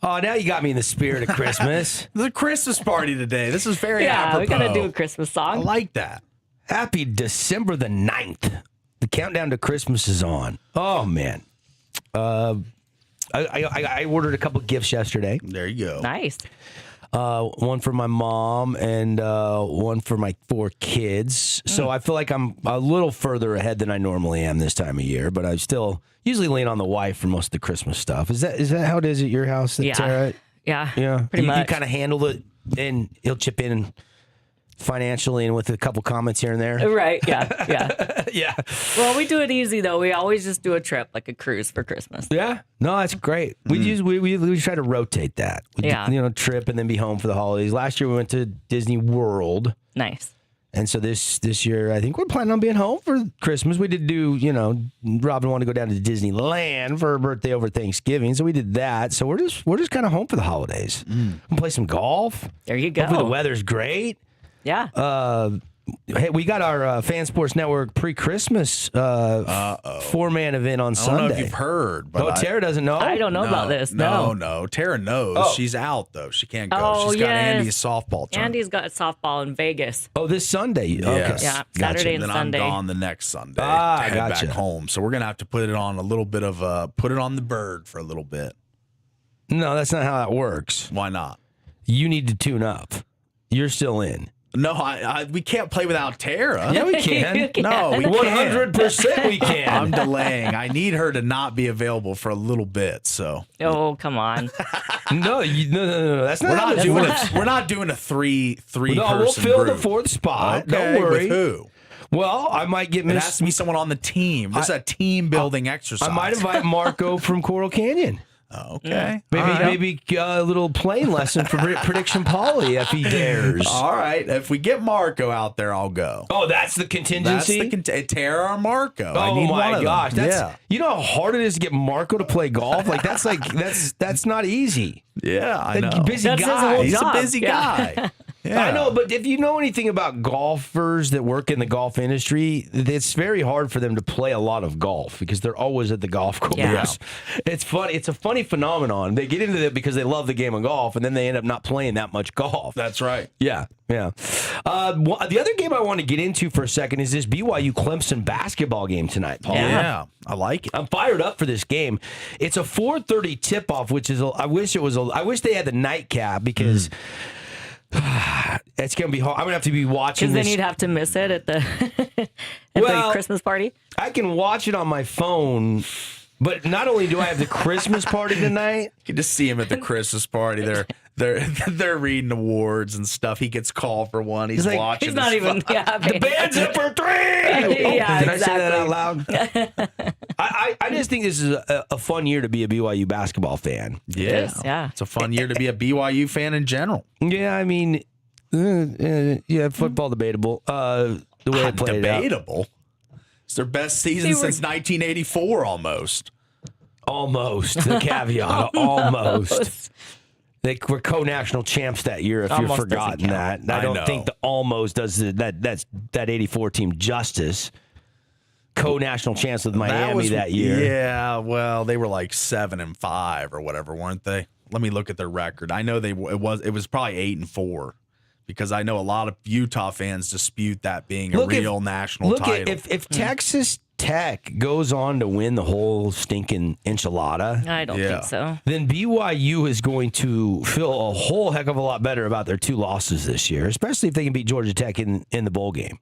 Oh, now you got me in the spirit of Christmas. There's a Christmas party today. This is very Yeah, we apropos. got to do a Christmas I song. like that. Happy December the 9th. The countdown to Christmas is on. Oh, man. I ordered a couple gifts yesterday. There you go. Nice. One for my mom and one for my 4 kids. So I feel like I'm a little further ahead than I normally am this time of year, but I still usually lean on the wife for most of the Christmas stuff. Is that how it is at your house, Yeah. Tara? Yeah. Yeah. Pretty You much. kind of handle it, and he'll chip in financially and with a couple comments here and there. Right. Yeah. Yeah. Yeah. Well, we do it easy though. We always just do a trip, like a cruise for Christmas. Yeah. No, that's great. We try to rotate that. Yeah. Trip and then be home for the holidays. Last year we went to Disney World. Nice. And so this year, I think we're planning on being home for Christmas. We did do, Robin wanted to go down to Disneyland for her birthday over Thanksgiving, so we did that. So we're just kind of home for the holidays. We'll play some golf. There you go. Hopefully the weather's great. Yeah. Hey, we got our Fan Sports Network pre-Christmas 4-man event on I Sunday. don't know if you've heard, but Tara doesn't know. I don't know about this. No. No. Tara knows. Oh. She's out though. She can't go. Oh, She's got yes. Andy's softball tournament. Andy's got softball in Vegas. Oh, this Sunday. Yes. Okay. Yeah, Saturday and Then Sunday. I'm gone the next Sunday. Ah, to head gotcha. back home. So we're gonna have to put it on a little bit of put it on the bird for a little bit. No, that's not how that works. Why not? You need to tune up. You're still in. No, we can't play without Tara. Yeah, we can. You can. No, we can't. 100% we can. I'm delaying. I need her to not be available for a little bit. So Oh, come on. No. That's not how this works. we're not doing a three No, person we'll fill the group. 4th spot. Okay, Don't worry. with who? Well, I might get It has missed. to be someone on the team. This is a team building exercise. I might invite Marco from Coral Canyon. Okay. Maybe a little playing lesson for Prediction Polly if he dares. All right. If we get Marco out there, I'll go. Oh, that's the That's contingency? the Tara or Marco. I Oh need my one of gosh! them. That's you know how hard it is to get Marco to play golf. That's not easy. Yeah, I That know. busy That's his guy. whole He's job. a busy Yeah. guy. Yeah. I know, but if you know anything about golfers that work in the golf industry, it's very hard for them to play a lot of golf because they're always at the golf course. Yeah. It's funny. It's a funny phenomenon. They get into it because they love the game of golf, and then they end up not playing that much golf. That's right. Yeah. The other game I want to get into for a second is this BYU Clemson basketball game tonight, Paul. Yeah, I like it. I'm fired up for this game. It's a 4:30 tip-off, which is I wish they had the nightcap because it's gonna be hard. I'm gonna have to be watching Because then this. you'd have to miss it at the the Christmas party. I can watch it on my phone, but not only do I have the Christmas party tonight. You can just see him at the Christmas party. They're reading awards and stuff. He gets called for one. He's like, watching. He's not his even. phone. Yeah, The band's up for 3. Yeah, Did I say that exactly. out loud? I just think this is a fun year to be a BYU basketball fan. Yeah, yeah. It's a fun year to be a BYU fan in general. Yeah, I mean, football debatable. The way they played it out. Debatable. It's their best season since 1984, almost. Almost. The caveat. Almost. They were co-national champs that year, if Almost you've forgotten doesn't that. count. I don't know. think the almost does that 84 team justice. Co-national champs with Miami that year. Yeah, well, they were like 7-5 or whatever, weren't they? Let me look at their record. I know it was probably 8-4 because I know a lot of Utah fans dispute that being a real national title. If Texas Tech goes on to win the whole stinking enchilada, I don't think so. then BYU is going to feel a whole heck of a lot better about their 2 losses this year, especially if they can beat Georgia Tech in the bowl game.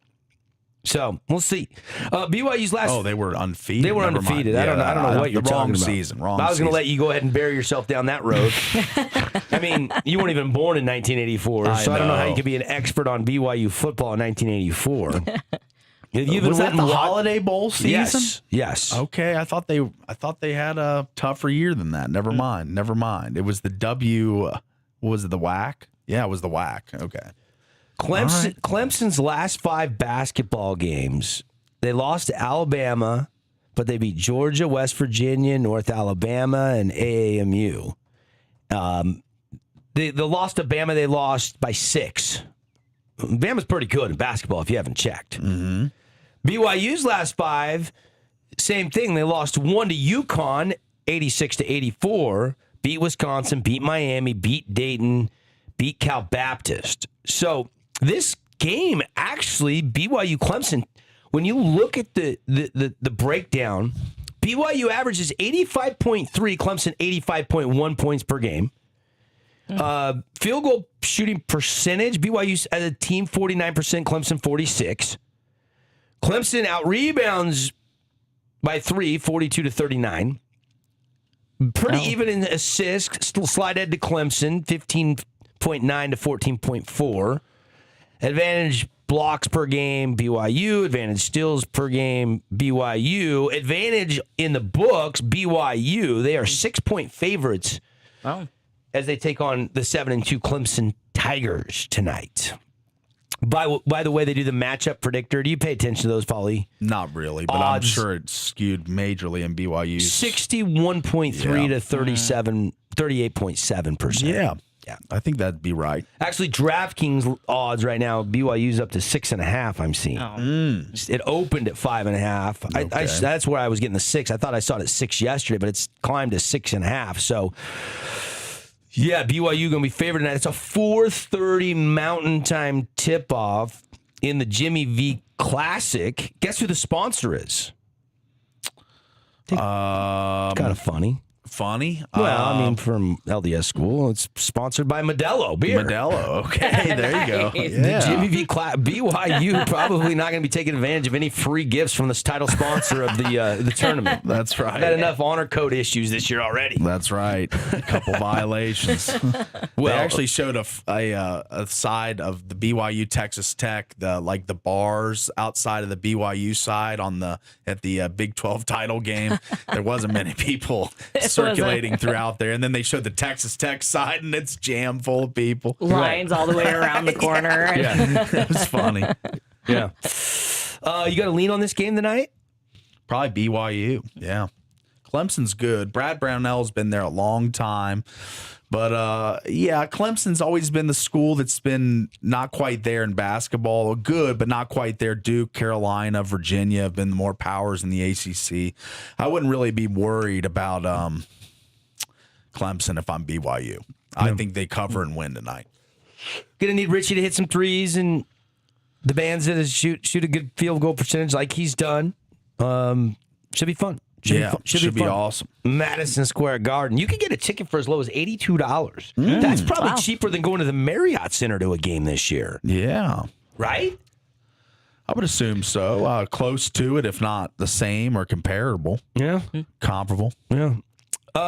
So we'll see. BYU's last. they were undefeated. They were Never mind. undefeated. I don't know what you're the talking wrong about. season. Wrong. I was going to season. let you go ahead and bury yourself down that road. I mean, you weren't even born in 1984, so I don't know how you could be an expert on BYU football in 1984. Was that the Holiday Bowl season? Yes. Okay, I thought they had a tougher year than that. Never mind. It was the was it the WAC? Yeah, it was the WAC. Okay. Clemson's last 5 basketball games, they lost to Alabama, but they beat Georgia, West Virginia, North Alabama, and AAMU. The loss to Bama, they lost by 6. Bama's pretty good in basketball if you haven't checked. Mm-hmm. BYU's last 5, same thing. They lost 1 to UConn, 86-84, beat beat Wisconsin, beat Miami, beat Dayton, beat Cal Baptist. So this game, actually, BYU Clemson, when you look at the breakdown, BYU averages 85.3, Clemson 85.1 points per game. Field goal shooting percentage, BYU as a team 49%, Clemson 46. Clemson out rebounds by 3, 42-39. Pretty even in assists, still slide ahead to Clemson, 15.9 to 14.4. Advantage blocks per game, BYU. Advantage steals per game, BYU. Advantage in the books, BYU. They are 6-point favorites as they take on the 7-2 Clemson Tigers tonight. By the way, they do the matchup predictor. Do you pay attention to those, Paulie? Not really, but Odds. I'm sure it's skewed majorly in BYU. 61.3 to 38.7%. Yeah, I think that'd be right. Actually, DraftKings odds right now, BYU's up to 6.5. I'm seeing. It opened at 5.5. Okay. That's where I was getting the 6. I thought I saw it at 6 yesterday, but it's climbed to 6.5. So, yeah, BYU going to be favored tonight. It's a 4:30 Mountain Time tip-off in the Jimmy V Classic. Guess who the sponsor is? Kind of funny. Funny? Well, I mean, from LDS school, it's sponsored by Modelo beer. Modelo. Okay, there you go. Nice. Yeah. The Jimmy V BYU probably not going to be taking advantage of any free gifts from this title sponsor of the tournament. That's right. I've had enough honor code issues this year already. That's right. A couple violations. They actually showed a side of the BYU Texas Tech, the bars outside of the BYU side at the Big 12 title game. There wasn't many people circulating throughout there, and then they showed the Texas Tech side, and it's jam full of people. Lines all the way around the corner. Yeah, It was funny. yeah. You got to lean on this game tonight? Probably BYU. Yeah. Clemson's good. Brad Brownell's been there a long time. But, Clemson's always been the school that's been not quite there in basketball. Good, but not quite there. Duke, Carolina, Virginia have been the more powers in the ACC. I wouldn't really be worried about Clemson if I'm BYU. I think they cover and win tonight. Going to need Richie to hit some threes and the band's to shoot a good field goal percentage like he's done. Should be fun. Should be awesome. Madison Square Garden. You can get a ticket for as low as $82. That's probably cheaper than going to the Marriott Center to a game this year. Yeah. Right? I would assume so. Close to it, if not the same or comparable. Yeah. Comparable. Yeah.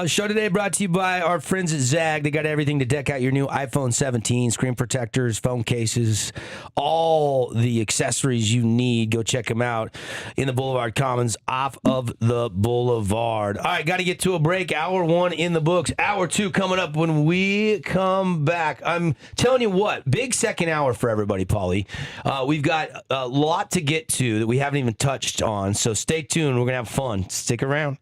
Show today brought to you by our friends at Zag. They got everything to deck out your new iPhone 17, screen protectors, phone cases, all the accessories you need. Go check them out in the Boulevard Commons off of the Boulevard. All right, got to get to a break. Hour 1 in the books. Hour 2 coming up when we come back. I'm telling you what, big second hour for everybody, Paulie. We've got a lot to get to that we haven't even touched on, so stay tuned. We're going to have fun. Stick around.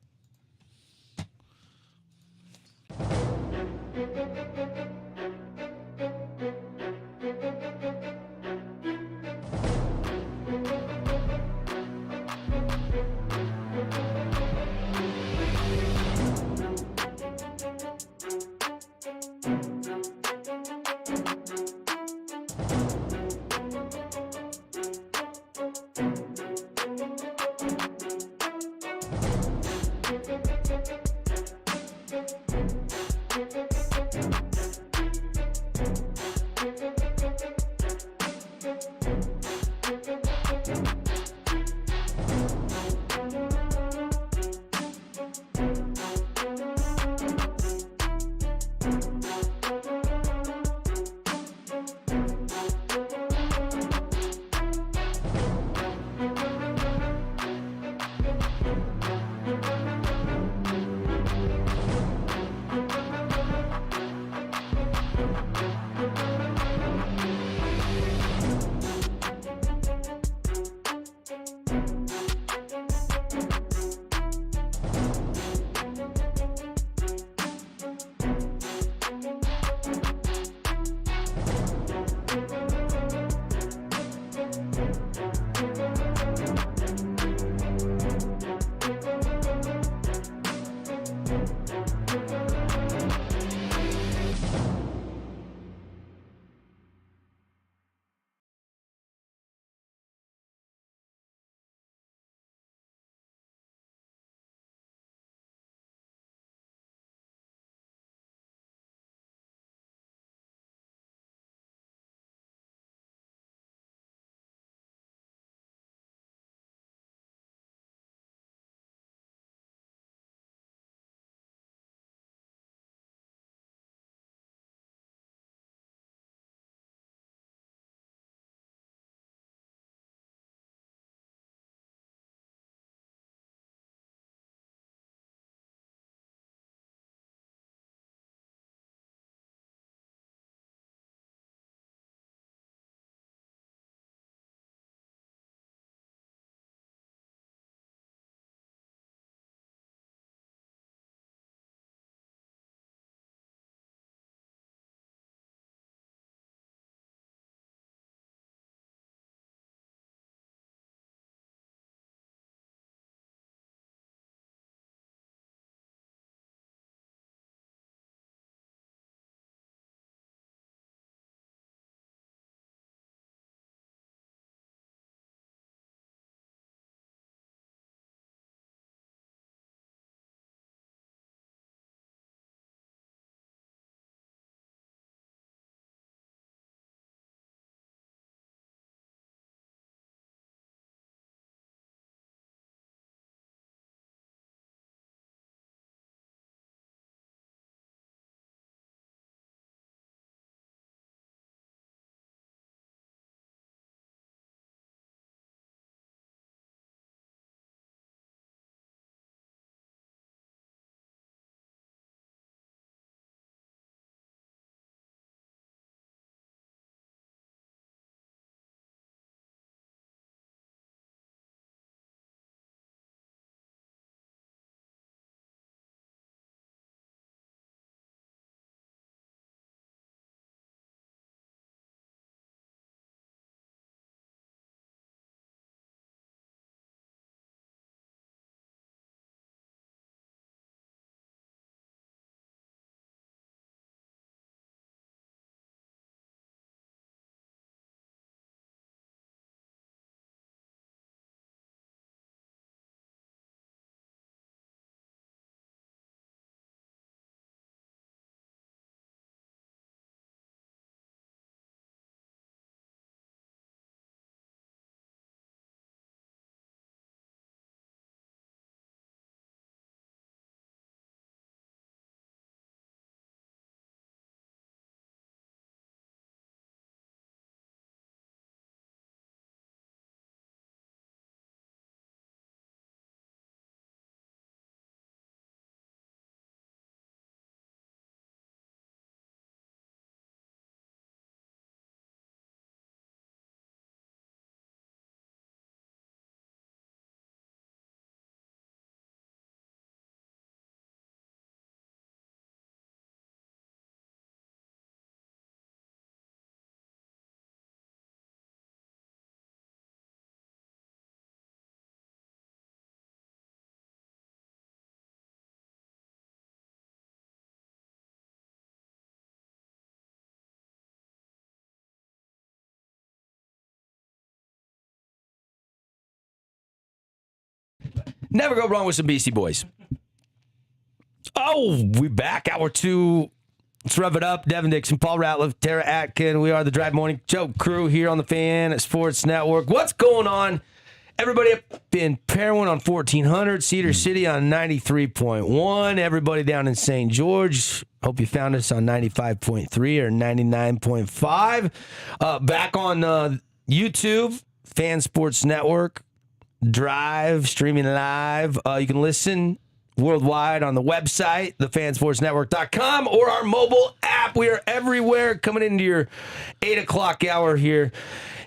Never go wrong with some Beastie Boys. Oh, we back. Hour 2. Let's rev it up. Devin, Dixon, Paul Ratliff, Tara Atkin. We are the Drive Morning Show crew here on the Fan at Sports Network. What's going on? Everybody up in Parowan on 1400, Cedar City on 93.1. Everybody down in St. George. Hope you found us on 95.3 or 99.5. Back on YouTube, Fan Sports Network, Drive, streaming live. You can listen worldwide on the website, thefansportsnetwork.com, or our mobile app. We are everywhere, coming into your 8 o'clock hour here.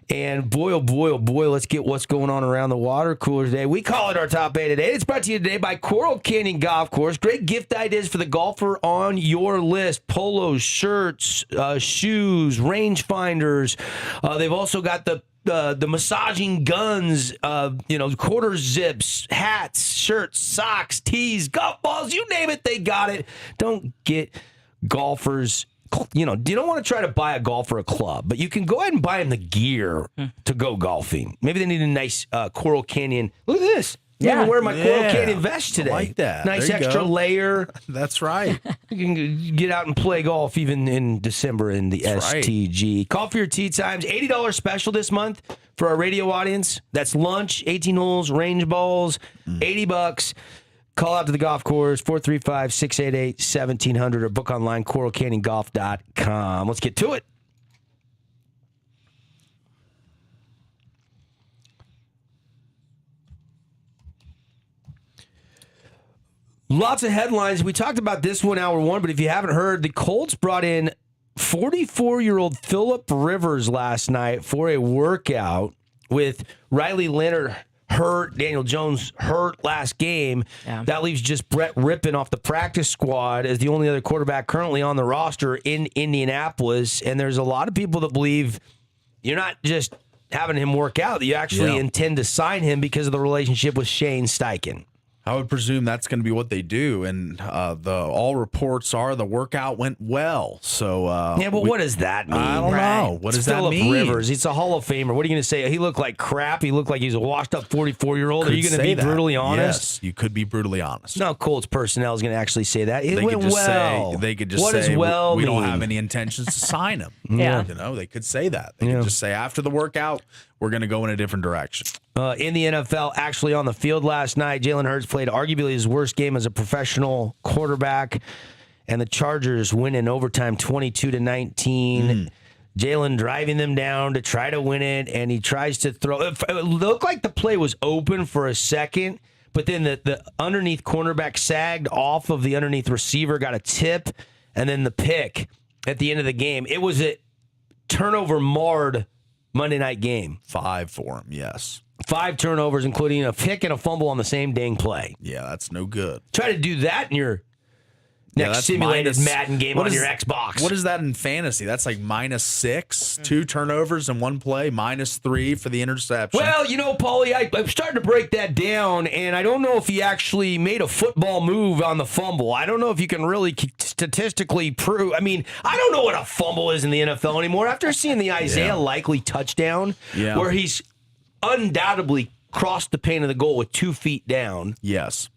And boy, oh boy, let's get what's going on around the water cooler today. We call it our Top 8 today. It's brought to you today by Coral Canyon Golf Course. Great gift ideas for the golfer on your list. Polos, shirts, shoes, rangefinders. They've also got the massaging guns, quarter zips, hats, shirts, socks, tees, golf balls, you name it, they got it. Don't get golfers, you don't want to try to buy a golfer a club, but you can go ahead and buy them the gear to go golfing. Maybe they need a nice Coral Canyon. Look at this. I'm going to wear my Coral Canyon vest today. I like that. Nice extra layer. That's right. You can get out and play golf even in December in the STG. Right. Call for your tee times. $80 special this month for our radio audience. That's lunch, 18 holes, range balls, $80. Call out to the golf course, 435-688-1700, or book online, coralcanyongolf.com. Let's get to it. Lots of headlines. We talked about this one, hour 1, but if you haven't heard, the Colts brought in 44-year-old Phillip Rivers last night for a workout with Riley Leonard hurt, Daniel Jones hurt last game. Yeah. That leaves just Brett Rippon off the practice squad as the only other quarterback currently on the roster in Indianapolis. And there's a lot of people that believe you're not just having him work out, that you actually intend to sign him because of the relationship with Shane Steichen. I would presume that's going to be what they do, and all reports are the workout went well. So but what does that mean? I don't know. What does that mean? Phillip Rivers, he's a Hall of Famer. What are you going to say? He looked like crap. He looked like he's a washed-up 44-year-old. Are you going to be brutally honest? Yes, you could be brutally honest. No, Colts personnel is going to actually say that. It went well. They could just say, we don't have any intentions to sign him. Yeah. They could say that. They could just say, after the workout, we're going to go in a different direction. In the NFL, actually on the field last night, Jalen Hurts played arguably his worst game as a professional quarterback, and the Chargers win in overtime 22-19. Jalen driving them down to try to win it, and he tries to throw. It looked like the play was open for a second, but then the underneath cornerback sagged off of the underneath receiver, got a tip, and then the pick at the end of the game. It was a turnover marred Monday night game. 5 for him, yes. 5 turnovers, including a pick and a fumble on the same dang play. Yeah, that's no good. Try to do that in your next simulated Madden game on your Xbox. What is that in fantasy? That's like -6, 2 turnovers in one play, -3 for the interception. Well, Paulie, I'm starting to break that down, and I don't know if he actually made a football move on the fumble. I don't know if you can really statistically prove. I mean, I don't know what a fumble is in the NFL anymore. After seeing the Isaiah Likely touchdown, where he's undoubtedly crossed the paint of the goal with 2 feet down. Yes.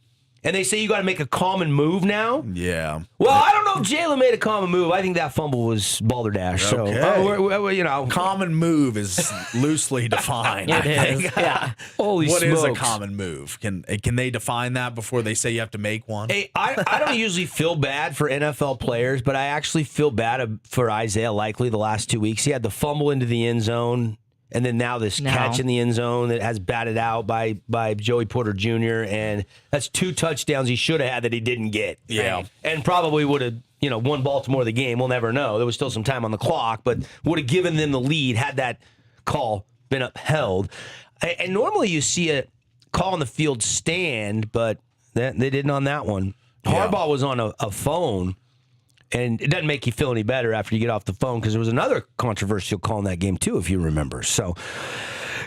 And they say you got to make a common move now? Yeah. Well, I don't know if Jalen made a common move. I think that fumble was balderdash. Okay. So, common move is loosely defined. It is. Yeah. Holy smokes. What is a common move? Can they define that before they say you have to make one? Hey, I don't usually feel bad for NFL players, but I actually feel bad for Isaiah Likely the last 2 weeks. He had the fumble into the end zone. And then now this catch in the end zone that has batted out by Joey Porter Jr. And that's 2 touchdowns he should have had that he didn't get. Yeah. And probably would have, won Baltimore the game. We'll never know. There was still some time on the clock, but would have given them the lead had that call been upheld. And normally you see a call on the field stand, but they didn't on that one. Yeah. Harbaugh was on a phone. And it doesn't make you feel any better after you get off the phone because there was another controversial call in that game, too, if you remember. So,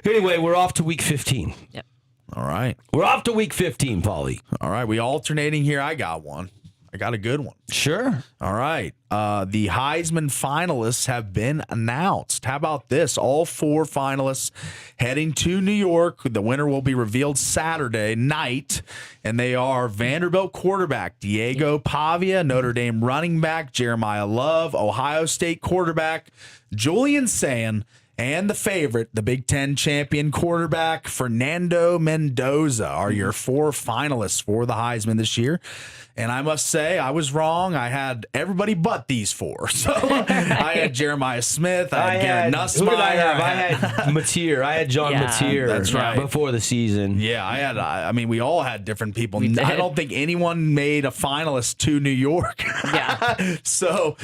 anyway, we're off to week 15. Yep. All right. We're off to week 15, Paulie. All right. We alternating here. I got one. I got a good one. Sure. All right. The Heisman finalists have been announced. How about this? All 4 finalists heading to New York. The winner will be revealed Saturday night, and they are Vanderbilt quarterback Diego Pavia, Notre Dame running back Jeremiah Love, Ohio State quarterback Julian Sayin, and the favorite, the Big Ten champion quarterback Fernando Mendoza are your 4 finalists for the Heisman this year. And I must say, I was wrong. I had everybody but these 4. So I had Jeremiah Smith. I had Garrett Nussmeier. Who did I have? I had Mateer. I had John Mateer. That's right. Before the season. Yeah, I mean, we all had different people. I don't think anyone made a finalist to New York. Yeah. So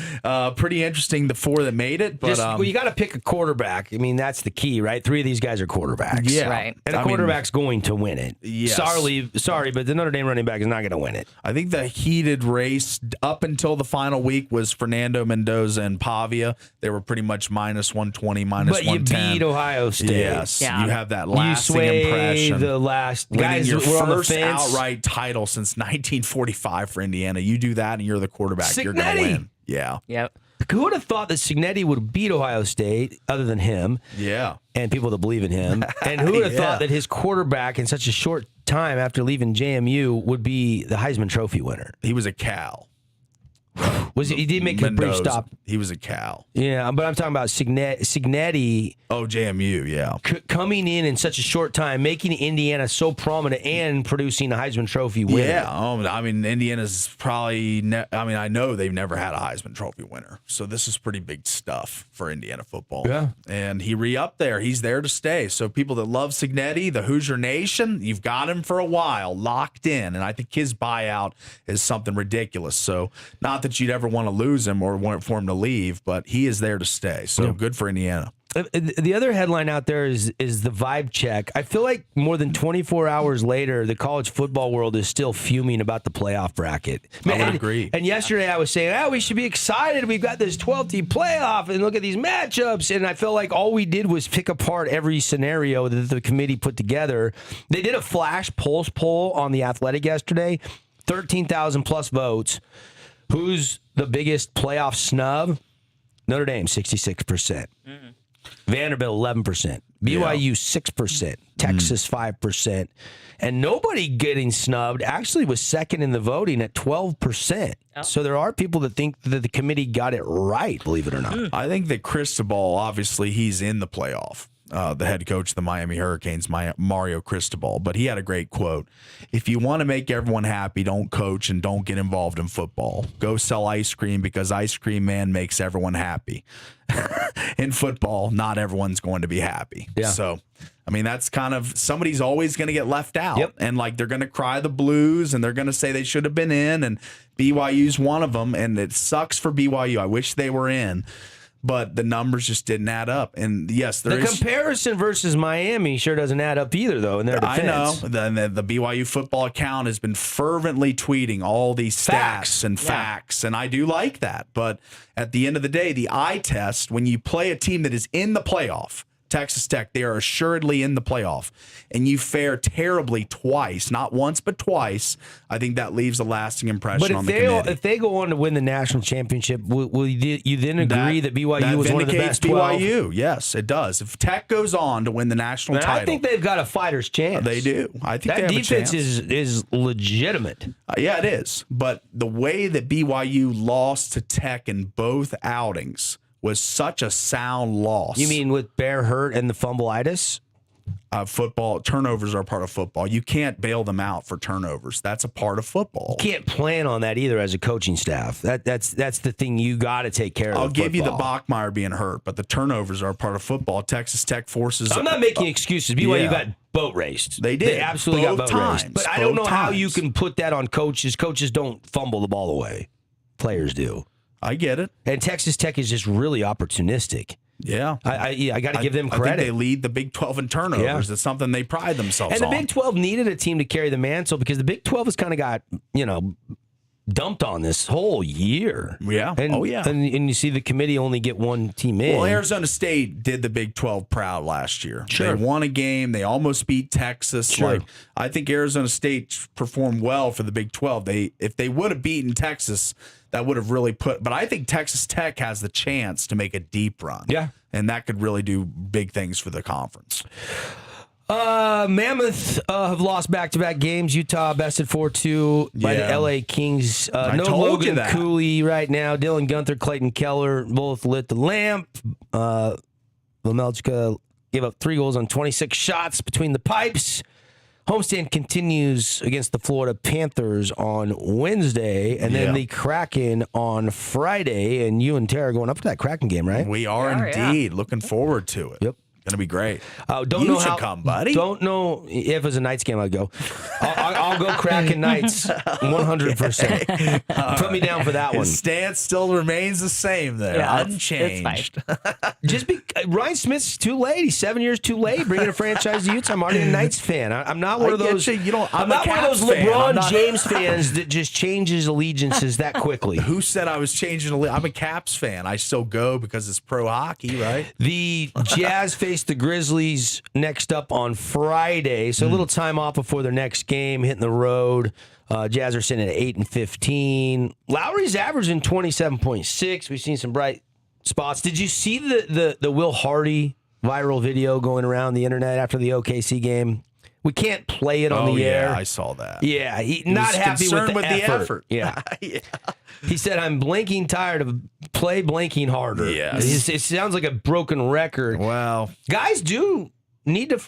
pretty interesting, the 4 that made it. But well, you got to pick a quarterback. I mean, that's the key, right? 3 of these guys are quarterbacks. Yeah. Right. And a quarterback's going to win it. Yes. Sorry, but the Notre Dame running back is not going to win it. I think the heated race up until the final week was Fernando Mendoza and Pavia. They were pretty much minus 120, minus 110. But you beat Ohio State. Yes. Yeah. You have that lasting you sway impression. The last Winning guys your were on the first fence. outright title since 1945 for Indiana. You do that and you're the quarterback. You're going to win. Yeah. Yep. Who would have thought that Signetti would beat Ohio State other than him? Yeah. And people that believe in him. And who would have thought that his quarterback in such a short time after leaving JMU would be the Heisman Trophy winner? He was a Cal. He did make a brief Mendoza, stop. He was a Cal. Yeah, but I'm talking about Signetti Oh, JMU, yeah. coming in such a short time, making Indiana so prominent and producing a Heisman Trophy winner. Yeah, I mean, Indiana's probably. I know they've never had a Heisman Trophy winner, so this is pretty big stuff for Indiana football. Yeah, and he re-upped there. He's there to stay. So people that love Signetti, the Hoosier Nation, you've got him for a while, locked in, and I think his buyout is something ridiculous. So not that you'd ever want to lose him or want for him to leave, but he is there to stay. So good for Indiana. The other headline out there is the vibe check. I feel like more than 24 hours later, the college football world is still fuming about the playoff bracket. I would agree. And yesterday I was saying, we should be excited. We've got this 12-team playoff, and look at these matchups. And I felt like all we did was pick apart every scenario that the committee put together. They did a flash pulse poll on The Athletic yesterday, 13,000 plus votes. Who's the biggest playoff snub? Notre Dame, 66%. Mm-hmm. Vanderbilt, 11%. BYU, 6%. Texas, 5%. And nobody getting snubbed actually was second in the voting at 12%. Oh. So there are people that think that the committee got it right, believe it or not. I think that Cristobal, obviously, he's in the playoff. The head coach of the Miami Hurricanes, Mario Cristobal. But he had a great quote. If you want to make everyone happy, don't coach and don't get involved in football. Go sell ice cream because Ice Cream Man makes everyone happy. In football, not everyone's going to be happy. Yeah. So, I mean, that's kind of somebody's always going to get left out. Yep. And like they're going to cry the blues and they're going to say they should have been in. And BYU's one of them. And it sucks for BYU. I wish they were in. But the numbers just didn't add up. And yes, the comparison versus Miami sure doesn't add up either, though, in their defense. I know. The BYU football account has been fervently tweeting all these stats and facts, and I do like that. But at the end of the day, the eye test, when you play a team that is in the playoff, Texas Tech, they are assuredly in the playoff, and you fare terribly twice, not once but twice. I think that leaves a lasting impression on the committee. If they go on to win the national championship, will you then agree that BYU was one of the best 12? BYU, yes, it does. If Tech goes on to win the national title, I think they've got a fighter's chance. They do. I think that they have defense a chance. is legitimate. Yeah, it is. But the way that BYU lost to Tech in both outings was such a sound loss. You mean with Bear hurt and the fumbleitis? Football turnovers are a part of football. You can't bail them out for turnovers. That's a part of football. You can't plan on that either as a coaching staff. That's the thing you got to take care of. I'll give you the Bachmeier being hurt, but the turnovers are a part of football. Texas Tech forces. I'm not making excuses. BYU got boat raced. They did. They absolutely both got boat times. raced. But I don't know how you can put that on coaches. Coaches don't fumble the ball away. Players do. I get it. And Texas Tech is just really opportunistic. Yeah. I got to give them credit. I think they lead the Big 12 in turnovers. Yeah. It's something they pride themselves on. And the Big 12 needed a team to carry the mantle because the Big 12 has kind of got, dumped on this whole year. Yeah. And, Oh, yeah. And you see the committee only get one team in. Well, Arizona State did the Big 12 proud last year. Sure. They won a game. They almost beat Texas. Sure. Like, I think Arizona State performed well for the Big 12. If they would have beaten Texas, that would have really but I think Texas Tech has the chance to make a deep run. Yeah. And that could really do big things for the conference. Mammoth have lost back-to-back games. Utah bested 4-2 by the LA Kings. No told you Logan that. Cooley right now. Dylan Gunther, Clayton Keller both lit the lamp. Lemelchka gave up 3 goals on 26 shots between the pipes. Homestand continues against the Florida Panthers on Wednesday, and then the Kraken on Friday. And you and Tara going up to that Kraken game, right? We are indeed. Looking forward to it. Yep. Gonna be great. Don't you know should how, come, buddy. Don't know if it was a Knights game. I'd go. I'll go Kraken Knights 100%. Put me down for that one. His stance still remains the same there, unchanged. Just Ryan Smith's too late. He's 7 years too late bringing a franchise to Utah. I'm already a Knights fan. I'm not one of those. I'm not one of those LeBron James fans that just changes allegiances that quickly. Who said I was changing? I'm a Caps fan. I still go because it's pro hockey, right? The Jazz face the Grizzlies next up on Friday, so a little time off before their next game, hitting the road. Jazz are sitting at 8-15. Lowry's averaging 27.6. We've seen some bright spots. Did you see the Will Hardy viral video going around the internet after the OKC game? We can't play it on the air. I saw that. Yeah, he not happy with the effort. Yeah. Yeah. He said, I'm blinking tired of blinking harder. Yes. It sounds like a broken record. Well, Guys do need to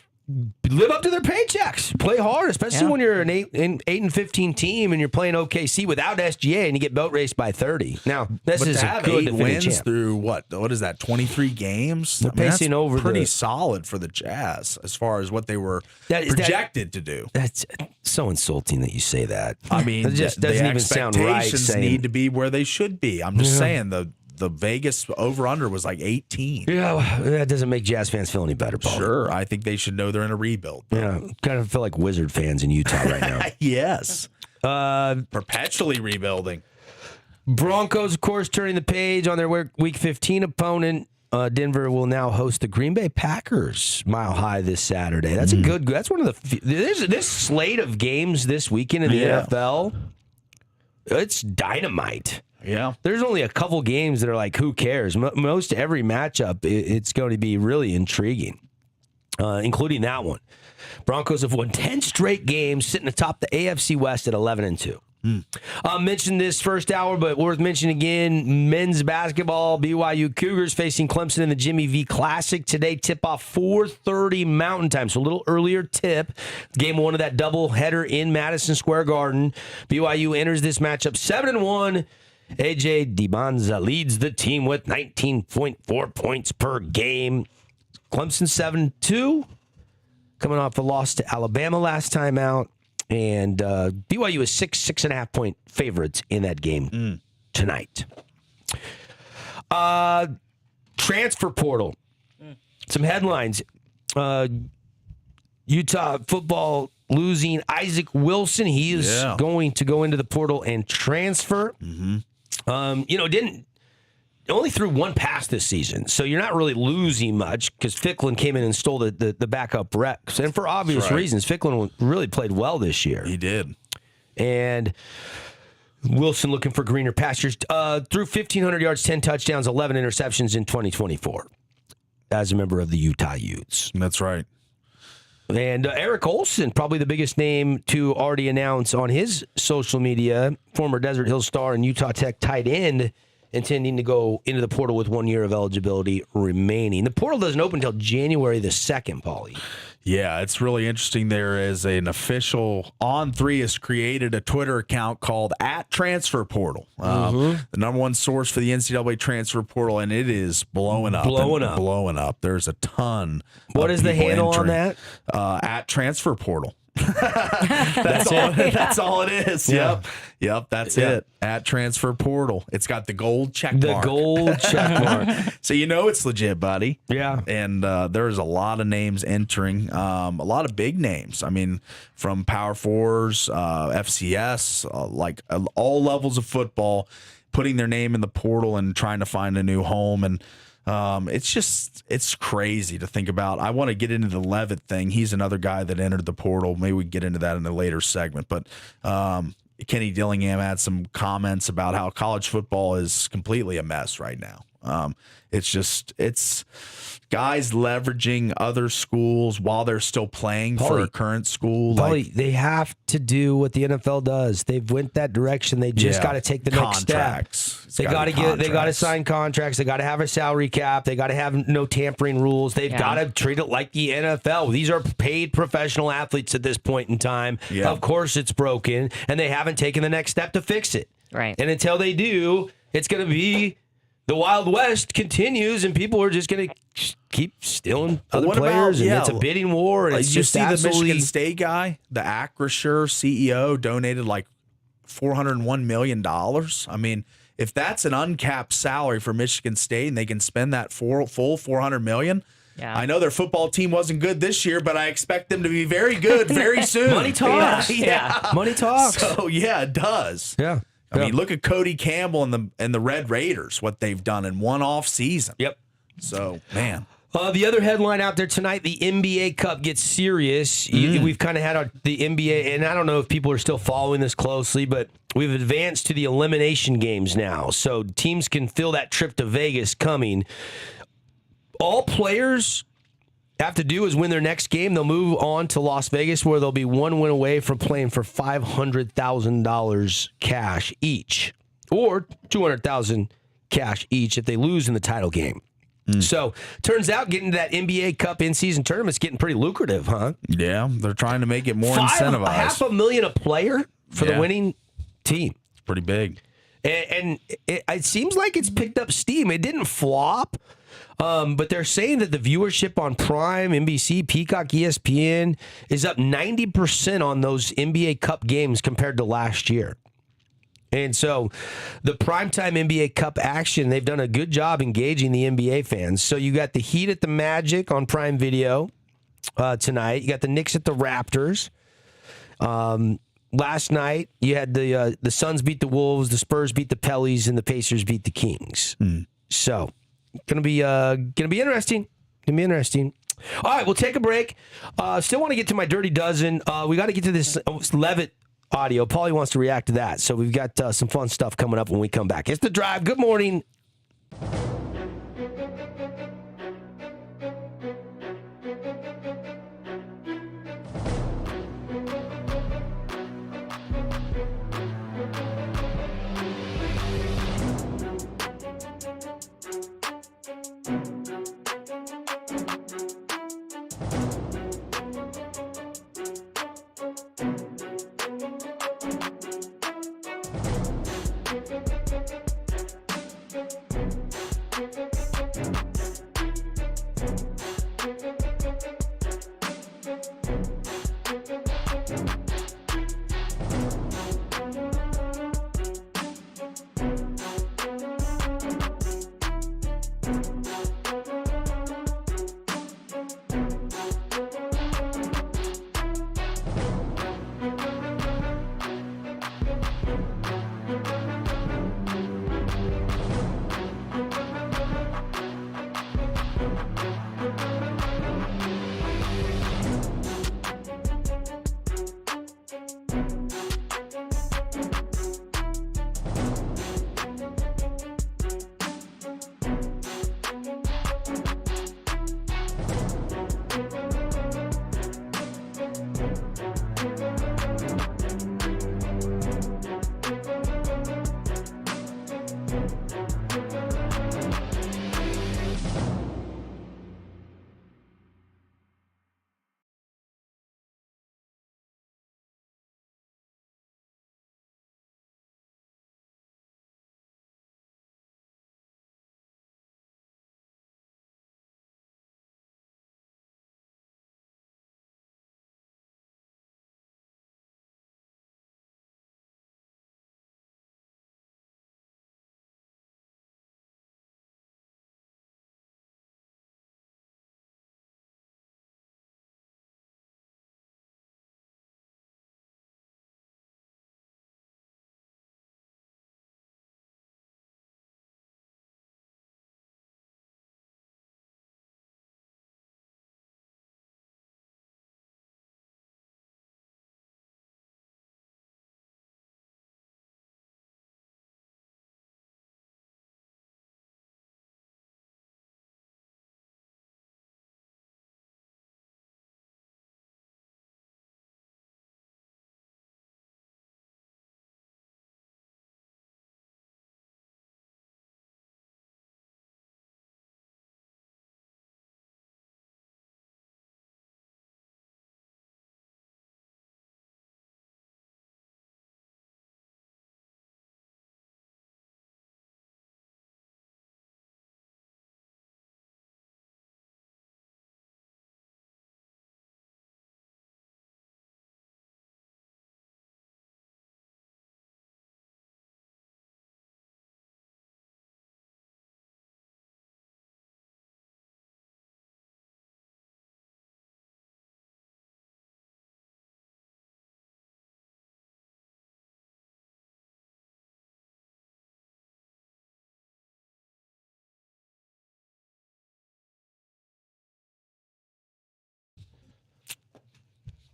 live up to their paychecks. Play hard, especially when you're an 8-15 team and you're playing OKC without SGA and you get boat raced by 30. Now, this but is to a have good 8 wins champ. through what is that? 23 games. They're pacing that's over pretty solid for the Jazz as far as what they were projected to do. That's so insulting that you say that. I mean, it just doesn't even sound right. Expectations need to be where they should be. I'm just saying the Vegas over-under was like 18. Yeah, well, that doesn't make Jazz fans feel any better, Paul. Sure, I think they should know they're in a rebuild. Yeah, kind of feel like Wizard fans in Utah right now. Yes. Perpetually rebuilding. Broncos, of course, turning the page on their Week 15 opponent. Denver will now host the Green Bay Packers Mile High this Saturday. That's a good. That's one of the. There's this slate of games this weekend in the NFL. It's dynamite. Yeah. There's only a couple games that are like, who cares? Most every matchup, it's going to be really intriguing, including that one. Broncos have won 10 straight games, sitting atop the AFC West at 11-2. Mentioned this first hour, but worth mentioning again, men's basketball, BYU Cougars facing Clemson in the Jimmy V Classic today. Tip-off 4:30 Mountain Time, so a little earlier tip. Game 1 of that doubleheader in Madison Square Garden. BYU enters this matchup 7-1. AJ DiBanza leads the team with 19.4 points per game. Clemson 7-2, coming off a loss to Alabama last time out. And BYU is 6.5 point favorites in that game tonight. Transfer portal. Some headlines. Utah football losing Isaac Wilson. He is going to go into the portal and transfer. Only threw one pass this season, so you're not really losing much because Ficklin came in and stole the backup reps. And for obvious reasons, Ficklin really played well this year. He did. And Wilson looking for greener pastures. Threw 1,500 yards, 10 touchdowns, 11 interceptions in 2024 as a member of the Utah Utes. That's right. And Eric Olson, probably the biggest name to already announce on his social media, former Desert Hill star and Utah Tech tight end, intending to go into the portal with 1 year of eligibility remaining. The portal doesn't open until January the 2nd, Paulie. Yeah, it's really interesting. There is an official On3 has created a Twitter account called @TransferPortal. The number one source for the NCAA transfer portal, and it is blowing up. There's a ton. What is the handle entering, on that? @TransferPortal. That's all it is. Yeah. Yep. That's Yeah. it. At transfer portal, it's got the gold check The mark. gold check mark. So you know it's legit, buddy. Yeah. And there's a lot of names entering, a lot of big names. I mean, from Power Fours, FCS, all levels of football, putting their name in the portal and trying to find a new home. And it's crazy to think about. I want to get into the Levitt thing. He's another guy that entered the portal. Maybe we can get into that in a later segment. But Kenny Dillingham had some comments about how college football is completely a mess right now. It's guys leveraging other schools while they're still playing for a current school. They have to do what the NFL does. They've went that direction. They just got to take the next step. They got to sign contracts. They got to have a salary cap. They got to have no tampering rules. They've got to treat it like the NFL. These are paid professional athletes at this point in time. Yeah. Of course it's broken, and they haven't taken the next step to fix it. Right. And until they do, it's going to be the Wild West continues, and people are just going to keep stealing other players, and it's a bidding war. And it's you just see absolutely... the Michigan State guy, the Acrisure CEO, donated like $401 million. I mean, if that's an uncapped salary for Michigan State, and they can spend that full $400 million. Yeah. I know their football team wasn't good this year, but I expect them to be very good very soon. Money talks. Yeah. Money talks. So yeah, it does. Yeah. I mean, look at Cody Campbell and the Red Raiders, what they've done in one off season. Yep. So, man. The other headline out there tonight, the NBA Cup gets serious. We've kind of had the NBA, and I don't know if people are still following this closely, but we've advanced to the elimination games now. So teams can feel that trip to Vegas coming. All players have to do is win their next game. They'll move on to Las Vegas, where they'll be one win away from playing for $500,000 cash each, or $200,000 cash each if they lose in the title game. So, turns out getting to that NBA Cup in-season tournament's getting pretty lucrative, huh? Yeah, they're trying to make it more incentivized. $500,000 a player for the winning team. It's pretty big. And it seems like it's picked up steam. It didn't flop. But they're saying that the viewership on Prime, NBC, Peacock, ESPN is up 90% on those NBA Cup games compared to last year. And so the primetime NBA Cup action, they've done a good job engaging the NBA fans. So you got the Heat at the Magic on Prime Video tonight. You got the Knicks at the Raptors. Last night, you had the Suns beat the Wolves, the Spurs beat the Pellies, and the Pacers beat the Kings. So... Gonna be interesting. Gonna be interesting. All right, we'll take a break. Still want to get to my Dirty Dozen. We got to get to this Levitt audio. Paulie wants to react to that. So we've got some fun stuff coming up when we come back. It's The Drive. Good morning.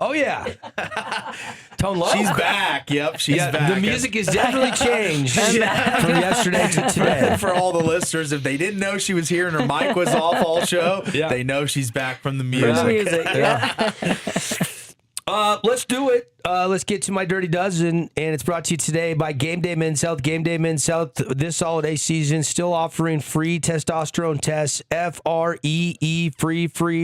Oh, yeah. Tone low? She's back. Yep, she's back. The music has definitely changed from yesterday to today. For all the listeners, if they didn't know she was here and her mic was off all show, Yeah. they know she's back from the music. Yeah. Let's do it. Let's get to my Dirty Dozen, and it's brought to you today by Game Day Men's Health. Game Day Men's Health this holiday season still offering free testosterone tests, FREE,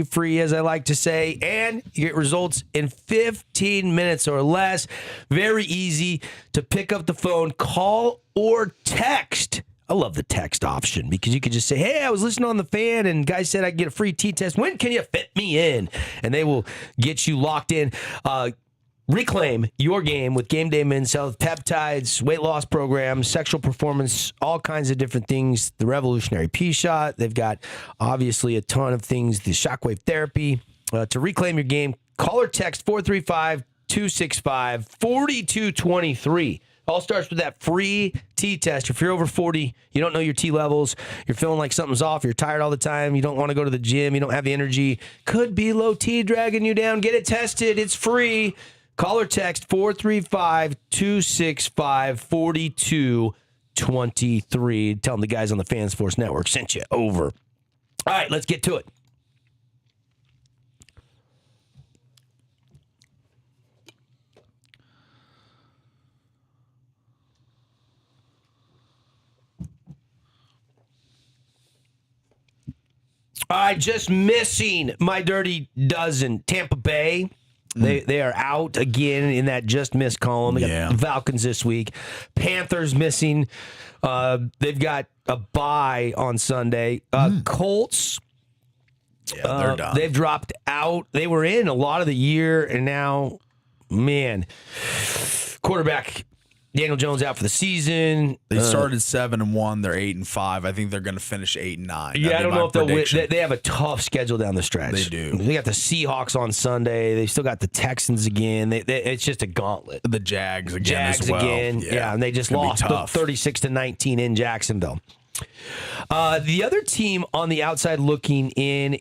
free, as I like to say, and you get results in 15 minutes or less. Very easy to pick up the phone, call, or text. I love the text option because you could just say, hey, I was listening on the fan and guys said I could get a free T-test. When can you fit me in? And they will get you locked in. Reclaim your game with Game Day Men's Health, peptides, weight loss programs, sexual performance, all kinds of different things. The revolutionary P-Shot. They've got obviously a ton of things. The shockwave therapy. To reclaim your game, call or text 435-265-4223. All starts with that free T-test. If you're over 40, you don't know your T levels, you're feeling like something's off, you're tired all the time, you don't want to go to the gym, you don't have the energy, could be low T dragging you down. Get it tested. It's free. Call or text 435-265-4223. Tell them the guys on the Fans Force Network sent you over. All right, let's get to it. All right, just missing my Dirty Dozen. Tampa Bay, they are out again in that just missed column. They got the Falcons this week. Panthers missing. They've got a bye on Sunday. Colts, They're done. they've dropped out. They were in a lot of the year, and now, man, quarterback Daniel Jones out for the season. They started 7-1. They're 8-5. I think they're going to finish 8-9. Yeah, I don't know if they'll win. They have a tough schedule down the stretch. They do. They got the Seahawks on Sunday. They still got the Texans again. It's just a gauntlet. The Jags again as well. Yeah, and they just lost 36-19 in Jacksonville. The other team on the outside looking in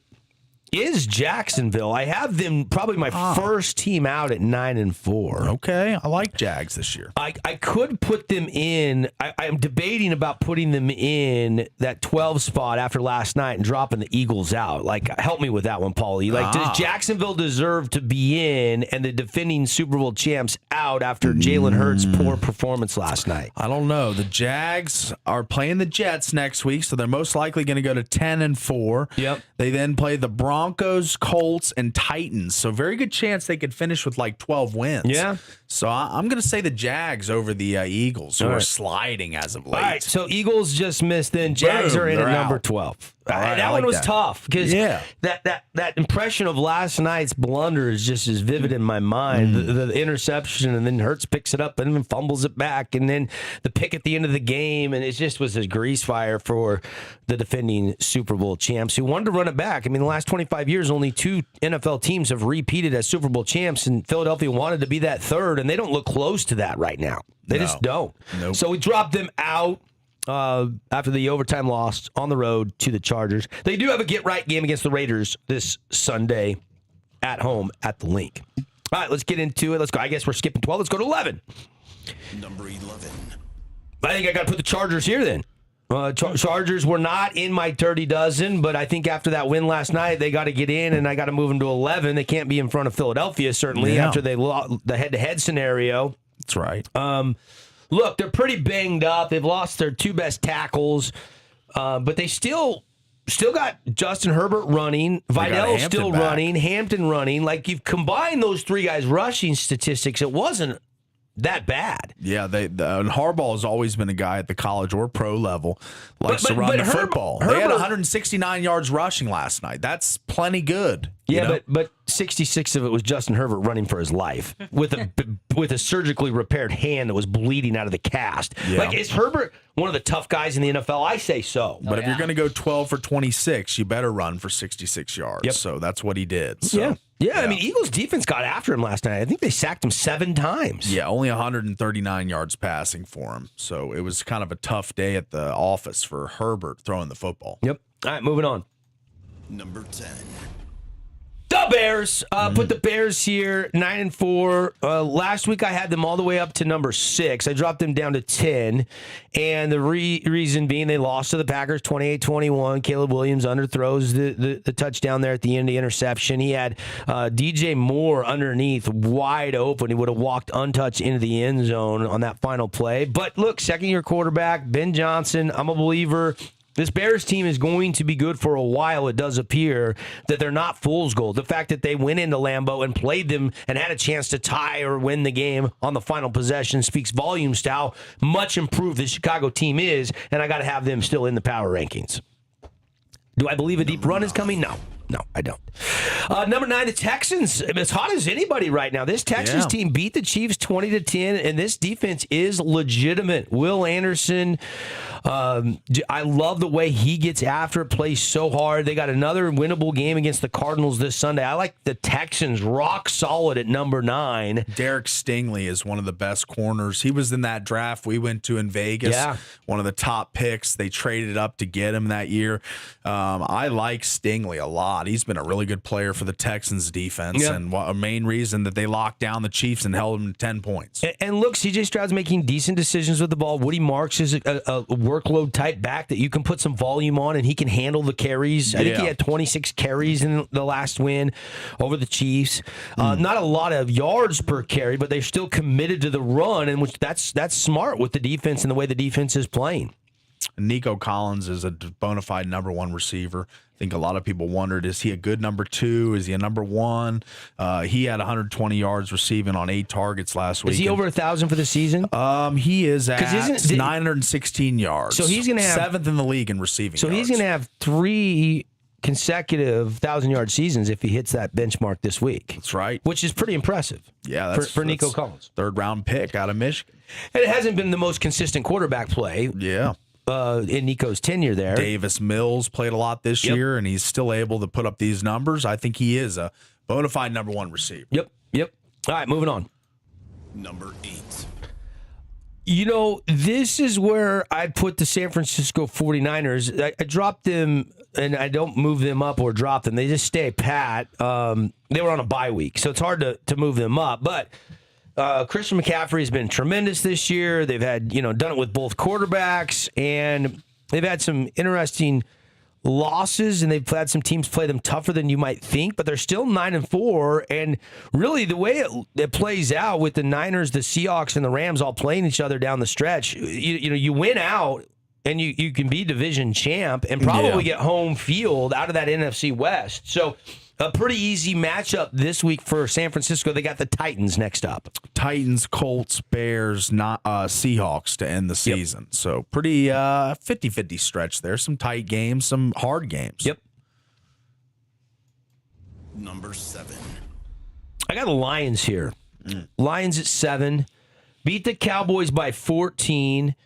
is Jacksonville. I have them probably my first team out at 9-4. Okay, I like Jags this year. I could put them in. I'm debating about putting them in that 12 spot after last night and dropping the Eagles out. Like, help me with that one, Paulie. Like, does Jacksonville deserve to be in and the defending Super Bowl champs out after Jalen Hurts' poor performance last night? I don't know. The Jags are playing the Jets next week, so they're most likely going to go to 10-4. Yep. They then play the Broncos, Colts, and Titans. So very good chance they could finish with like 12 wins. Yeah. So I'm going to say the Jags over the Eagles, who are sliding as of late. All right, so Eagles just missed. Then Jags Boom, are in at they're number out. 12. right, that I one like was that. tough because that impression of last night's blunder is just as vivid in my mind. The interception, and then Hurts picks it up and then fumbles it back, and then the pick at the end of the game, and it just was a grease fire for the defending Super Bowl champs who wanted to run it back. I mean, the last 25 years, only 2 NFL teams have repeated as Super Bowl champs, and Philadelphia wanted to be that third, and they don't look close to that right now. They just don't. Nope. So we dropped them out. After the overtime loss on the road to the Chargers. They do have a get-right game against the Raiders this Sunday at home at the Link. All right, let's get into it. Let's go. I guess we're skipping 12. Let's go to 11. Number 11. I think I got to put the Chargers here then. Chargers were not in my Dirty Dozen, but I think after that win last night, they got to get in, and I got to move them to 11. They can't be in front of Philadelphia, certainly, after they lost the head-to-head scenario. That's right. Look, they're pretty banged up. They've lost their 2 best tackles, but they still got Justin Herbert running, Vidal still running, Hampton running. Like, you've combined those 3 guys' rushing statistics, it wasn't that bad. Yeah, and Harbaugh has always been a guy at the college or pro level likes to run the football. They had 169 yards rushing last night. That's plenty good. Yeah, but 66 of it was Justin Herbert running for his life with a surgically repaired hand that was bleeding out of the cast. Yeah. Like, is Herbert one of the tough guys in the NFL? I say so. But if you're going to go 12 for 26, you better run for 66 yards. Yep. So that's what he did. So, yeah. I mean, Eagles defense got after him last night. I think they sacked him 7 times. Yeah, only 139 yards passing for him. So it was kind of a tough day at the office for Herbert throwing the football. Yep. All right, moving on. Number 10. The Bears. Put the Bears here, 9-4. Last week I had them all the way up to number 6. I dropped them down to 10. And the reason being they lost to the Packers 28-21. Caleb Williams underthrows the touchdown there at the end of the interception. He had DJ Moore underneath wide open. He would have walked untouched into the end zone on that final play. But look, second-year quarterback, Ben Johnson, I'm a believer. This Bears team is going to be good for a while. It does appear that they're not fool's gold. The fact that they went into Lambeau and played them and had a chance to tie or win the game on the final possession speaks volumes to how much improved the Chicago team is, and I got to have them still in the power rankings. Do I believe a deep run is coming? No, I don't. Number 9, the Texans. As hot as anybody right now. This Texans team beat the Chiefs 20-10, and this defense is legitimate. Will Anderson, I love the way he gets after it, plays so hard. They got another winnable game against the Cardinals this Sunday. I like the Texans rock solid at number 9. Derek Stingley is one of the best corners. He was in that draft we went to in Vegas. Yeah. One of the top picks. They traded up to get him that year. I like Stingley a lot. He's been a really good player for the Texans defense, and a main reason that they locked down the Chiefs and held them to 10 points. And look, C.J. Stroud's making decent decisions with the ball. Woody Marks is a workload type back that you can put some volume on, and he can handle the carries. I think he had 26 carries in the last win over the Chiefs. Not a lot of yards per carry, but they're still committed to the run, and which that's smart with the defense and the way the defense is playing. Nico Collins is a bona fide number 1 receiver. I think a lot of people wondered, is he a good number 2? Is he a number 1? He had 120 yards receiving on 8 targets last week. Is he over 1,000 for the season? He is at 916 yards. So he's going to have 7th in the league in receiving. So yards. He's going to have 3 consecutive 1,000-yard seasons if he hits that benchmark this week. That's right. Which is pretty impressive. Yeah, that's for Nico Collins. 3rd-round pick out of Michigan. And it hasn't been the most consistent quarterback play. Yeah. In Nico's tenure there. Davis Mills played a lot this year, and he's still able to put up these numbers. I think he is a bona fide number 1 receiver. Yep. All right, moving on. Number 8. You know, this is where I put the San Francisco 49ers. I dropped them, and I don't move them up or drop them. They just stay pat. They were on a bye week, so it's hard to move them up. But Christian McCaffrey has been tremendous this year. They've had, done it with both quarterbacks, and they've had some interesting losses, and they've had some teams play them tougher than you might think, but they're still 9-4. And really, the way it plays out with the Niners, the Seahawks, and the Rams all playing each other down the stretch, you win out, and you can be division champ and probably get home field out of that NFC West. So a pretty easy matchup this week for San Francisco. They got the Titans next up. Titans, Colts, Bears, Seahawks to end the season. So pretty 50-50 stretch there. Some tight games, some hard games. Yep. Number 7. I got the Lions here. Lions at 7. Beat the Cowboys by 14.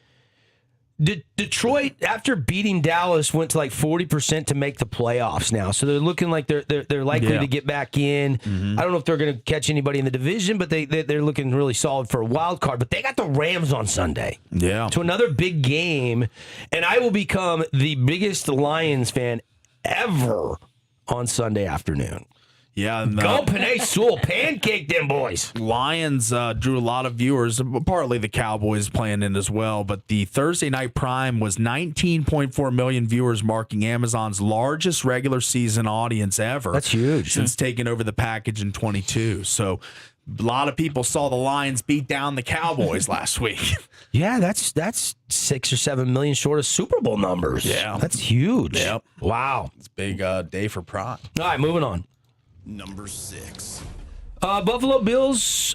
Detroit, after beating Dallas, went to like 40% to make the playoffs now. So they're looking like they're likely to get back in. I don't know if they're going to catch anybody in the division, but they're looking really solid for a wild card. But they got the Rams on Sunday. Yeah. So another big game. And I will become the biggest Lions fan ever on Sunday afternoon. Yeah, Go Panay Sewell, pancake them boys. Lions drew a lot of viewers, partly the Cowboys playing in as well, but the Thursday night prime was 19.4 million viewers, marking Amazon's largest regular season audience ever. That's huge. Since taking over the package in 22. So a lot of people saw the Lions beat down the Cowboys last week. Yeah, that's 6 or 7 million short of Super Bowl numbers. Yeah. That's huge. Yep. Wow. It's a big day for prime. All right, moving on. Number 6. Buffalo Bills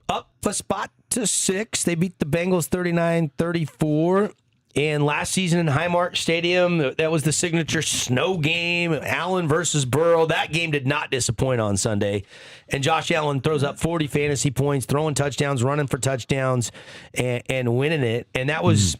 up a spot to 6. They beat the Bengals 39-34. And last season in Highmark Stadium, that was the signature snow game, Allen versus Burrow. That game did not disappoint on Sunday. And Josh Allen throws up 40 fantasy points, throwing touchdowns, running for touchdowns, and winning it. And that was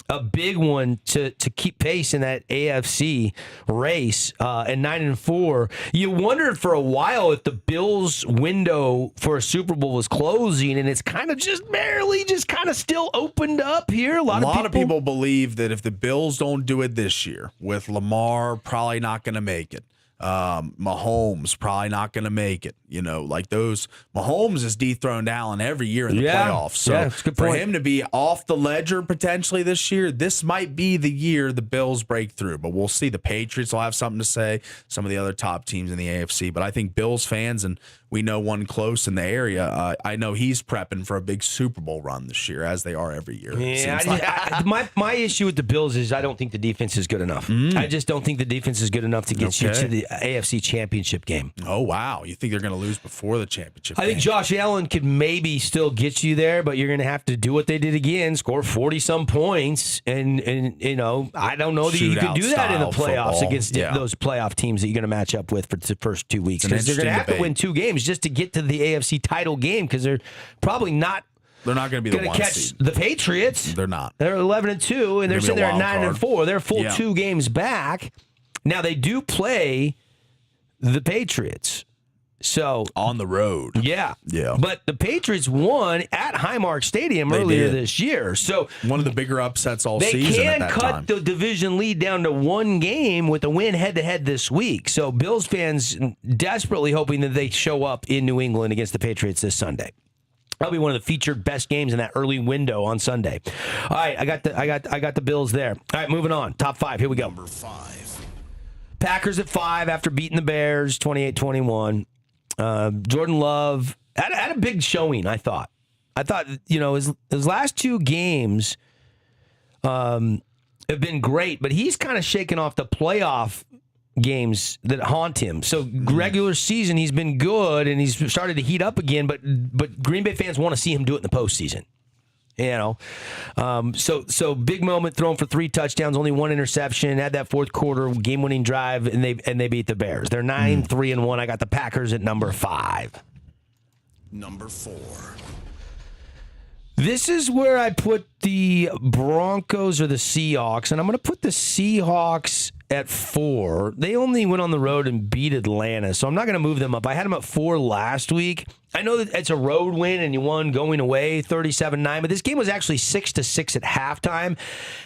a big one to keep pace in that AFC race. And 9-4, you wondered for a while if the Bills' window for a Super Bowl was closing, and it's kind of just barely, just kind of still opened up here. A lot of people believe that if the Bills don't do it this year, with Lamar probably not going to make it, Mahomes probably not going to make it. You know, like those. Mahomes is dethroned Allen every year in the playoffs. So that's a good for point. him to be off the ledger potentially this year, this might be the year the Bills break through. But we'll see. The Patriots will have something to say. Some of the other top teams in the AFC. But I think Bills fans, and we know one close in the area, I know he's prepping for a big Super Bowl run this year, as they are every year. Yeah, my issue with the Bills is I don't think the defense is good enough. I just don't think the defense is good enough to get you to the AFC Championship game. Oh, wow. You think they're going to lose before the championship I think game? Josh Allen could maybe still get you there, but you're going to have to do what they did again, score 40-some points, and you know, I don't know that you can do that in the playoffs football. against those playoff teams that you're going to match up with for the first 2 weeks. It's an Because they're going to have to interesting win 2 games just to get to the AFC title game, because they're probably not They're not going to be the going one to catch seed. the Patriots. They're not. They're 11-2, and they're be sitting a there at wild 9-4. They're a full Yeah. 2 games back. Now they do play the Patriots. So On the road. yeah. Yeah. But the Patriots won at Highmark Stadium earlier did. this year. So One of the bigger upsets all they season at can that cut time. the division lead down to 1 game with a win head-to-head this week. So Bills fans desperately hoping that they show up in New England against the Patriots this Sunday. That'll be one of the featured best games in that early window on Sunday. All right, I got the Bills there. All right, moving on. Top 5. Here we go. Number 5. Packers at 5 after beating the Bears 28-21. Jordan Love had a big showing, I thought. You know, his last 2 games have been great, but he's kind of shaken off the playoff games that haunt him. So regular season, he's been good, and he's started to heat up again, but Green Bay fans want to see him do it in the postseason. You know, so big moment, thrown for 3 touchdowns, only 1 interception. Had that fourth quarter game-winning drive, and they beat the Bears. They're 9-3-1. I got the Packers at number 5. Number 4. This is where I put the Broncos or the Seahawks, and I'm going to put the Seahawks at 4. They only went on the road and beat Atlanta, so I'm not going to move them up. I had them at 4 last week. I know that it's a road win and you won going away 37-9, but this game was actually 6-6 at halftime,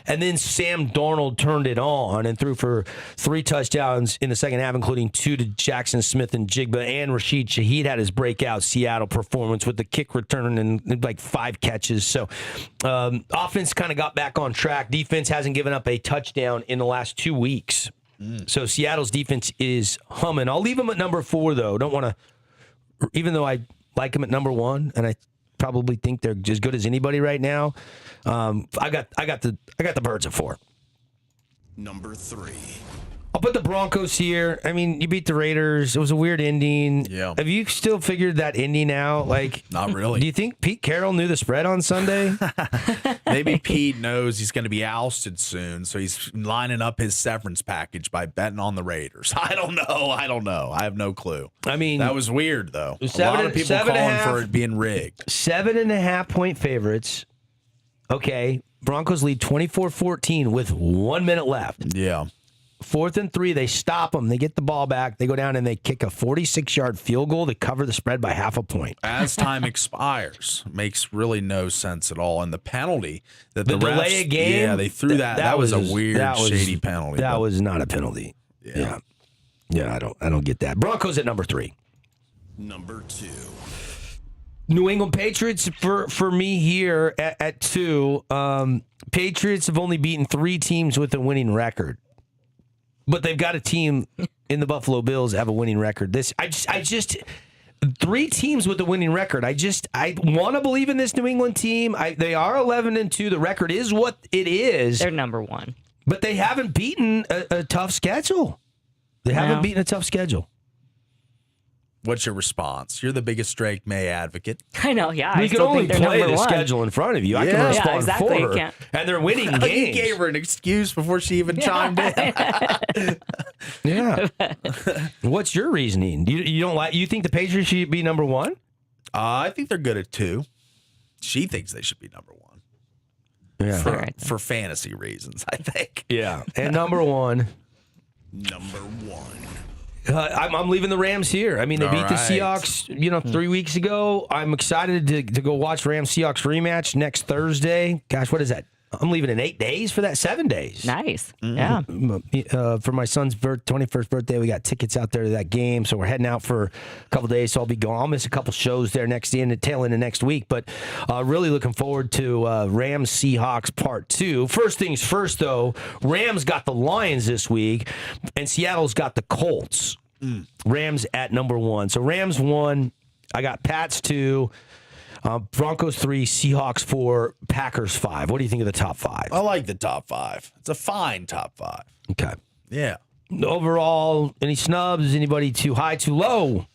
and then Sam Darnold turned it on and threw for 3 touchdowns in the second half, including 2 to Jackson Smith and Jigba, and Rashid Shaheed had his breakout Seattle performance with the kick return and like 5 catches. So offense kind of got back on track. Defense hasn't given up a touchdown in the last 2 weeks. So Seattle's defense is humming. I'll leave them at number 4, though. Don't want to, even though I like them at number 1, and I probably think they're as good as anybody right now. I got the Birds at 4. Number 3. I'll put the Broncos here. I mean, you beat the Raiders. It was a weird ending. Yeah. Have you still figured that ending out? Like, Not really. Do you think Pete Carroll knew the spread on Sunday? Maybe Pete knows he's going to be ousted soon, so he's lining up his severance package by betting on the Raiders. I don't know. I have no clue. I mean, That was weird, though. A 7 lot of people calling 7.5 for it being rigged. 7.5-point favorites. Okay. Broncos lead 24-14 with 1 minute left. Yeah. 4th and 3, they stop them. They get the ball back. They go down and they kick a 46-yard field goal to cover the spread by 0.5 point. As time expires, makes really no sense at all. And the penalty that the delay refs, a game. yeah, they threw that. That was a weird, shady penalty. That but- was not a penalty. Yeah. I don't get that. Broncos at number 3. Number 2. New England Patriots for me here at 2. Patriots have only beaten 3 teams with a winning record. But they've got a team in the Buffalo Bills that have a winning record. I just 3 teams with a winning record. I want to believe in this New England team. They are 11-2. The record is what it is. They're number 1. But they haven't beaten a tough schedule. They haven't beaten a tough schedule. What's your response? You're the biggest Drake May advocate. I know, yeah. I You can still only think they're play number the 1. schedule in front of you. I Yeah. can Yeah, respond exactly. for You her. can't. And they're winning You games. gave her an excuse before she even chimed in. Yeah. What's your reasoning? You don't like? You think the Patriots should be number 1? I think they're good at 2. She thinks they should be number 1 Yeah. All right. for fantasy reasons, I think. Yeah. And number 1. Number 1. I'm leaving the Rams here. I mean, they All beat the right. Seahawks, 3 weeks ago. I'm excited to go watch Rams-Seahawks rematch next Thursday. Gosh, what is that? I'm leaving in 8 days for that, 7 days. Nice. Yeah. For my son's 21st birthday, we got tickets out there to that game, so we're heading out for a couple days. So I'll be gone. I'll miss a couple shows there tail end of next week, but really looking forward to Rams Seahawks Part 2. First things first, though, Rams got the Lions this week, and Seattle's got the Colts. Rams at number 1. So Rams 1. I got Pats 2. Broncos 3, Seahawks 4, Packers 5. What do you think of the top 5? I like the top 5. It's a fine top 5. Okay. Yeah. Overall, any snubs? Anybody too high, too low?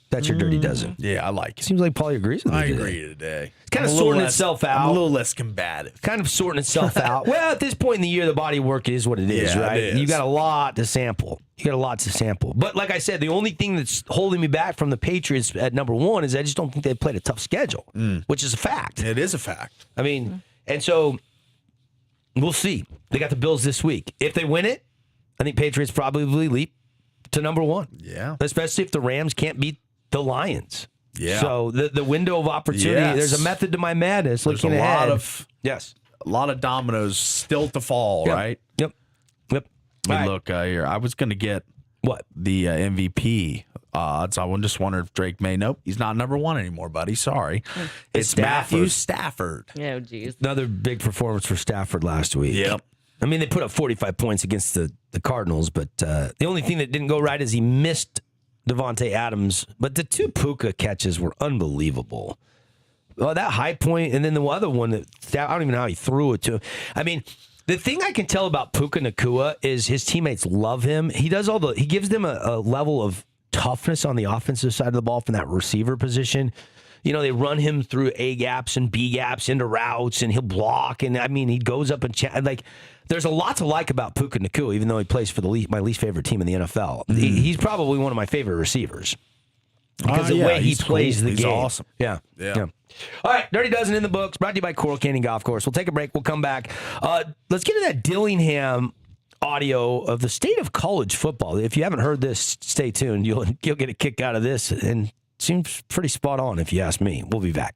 That's your Dirty Dozen. Yeah, I like it. Seems like Paulie agrees with me I today. agree today. It's kind of sorting itself out. I'm a little less combative. Kind of sorting itself out. Well, at this point in the year, the body of work is what it is, Yeah, right? it is. You got a lot to sample. But like I said, the only thing that's holding me back from the Patriots at number 1 is I just don't think they played a tough schedule, which is a fact. It is a fact. I mean, and so we'll see. They got the Bills this week. If they win it, I think Patriots probably leap to number 1. Yeah. Especially if the Rams can't beat the Lions. Yeah. So the window of opportunity, Yes. there's a method to my madness. There's Looking a ahead. a lot of dominoes still to fall, Yep. right? Yep. Let me All right. look here. I was going to get What? the MVP odds. I just wonder if Drake May. Nope, he's not number 1 anymore, buddy. Sorry. It's Matthew Stafford. Oh, geez. Another big performance for Stafford last week. Yep. I mean, they put up 45 points against the Cardinals, but the only thing that didn't go right is he missed Devontae Adams. But the 2 Puka catches were unbelievable. Well, that high point, and then the other one that I don't even know how he threw it to him. I mean, the thing I can tell about Puka Nacua is his teammates love him. He gives them a level of toughness on the offensive side of the ball from that receiver position. You know, they run him through A gaps and B gaps into routes, and he'll block. And I mean, he goes up and there's a lot to like about Puka Nacua, even though he plays for my least favorite team in the NFL. He's probably one of my favorite receivers because the way he plays the game. He's awesome. Yeah. Yeah. All right, Dirty Dozen in the books, brought to you by Coral Canyon Golf Course. We'll take a break. We'll come back. Let's get to that Dillingham audio of the state of college football. If you haven't heard this, stay tuned. You'll get a kick out of this, and it seems pretty spot on if you ask me. We'll be back.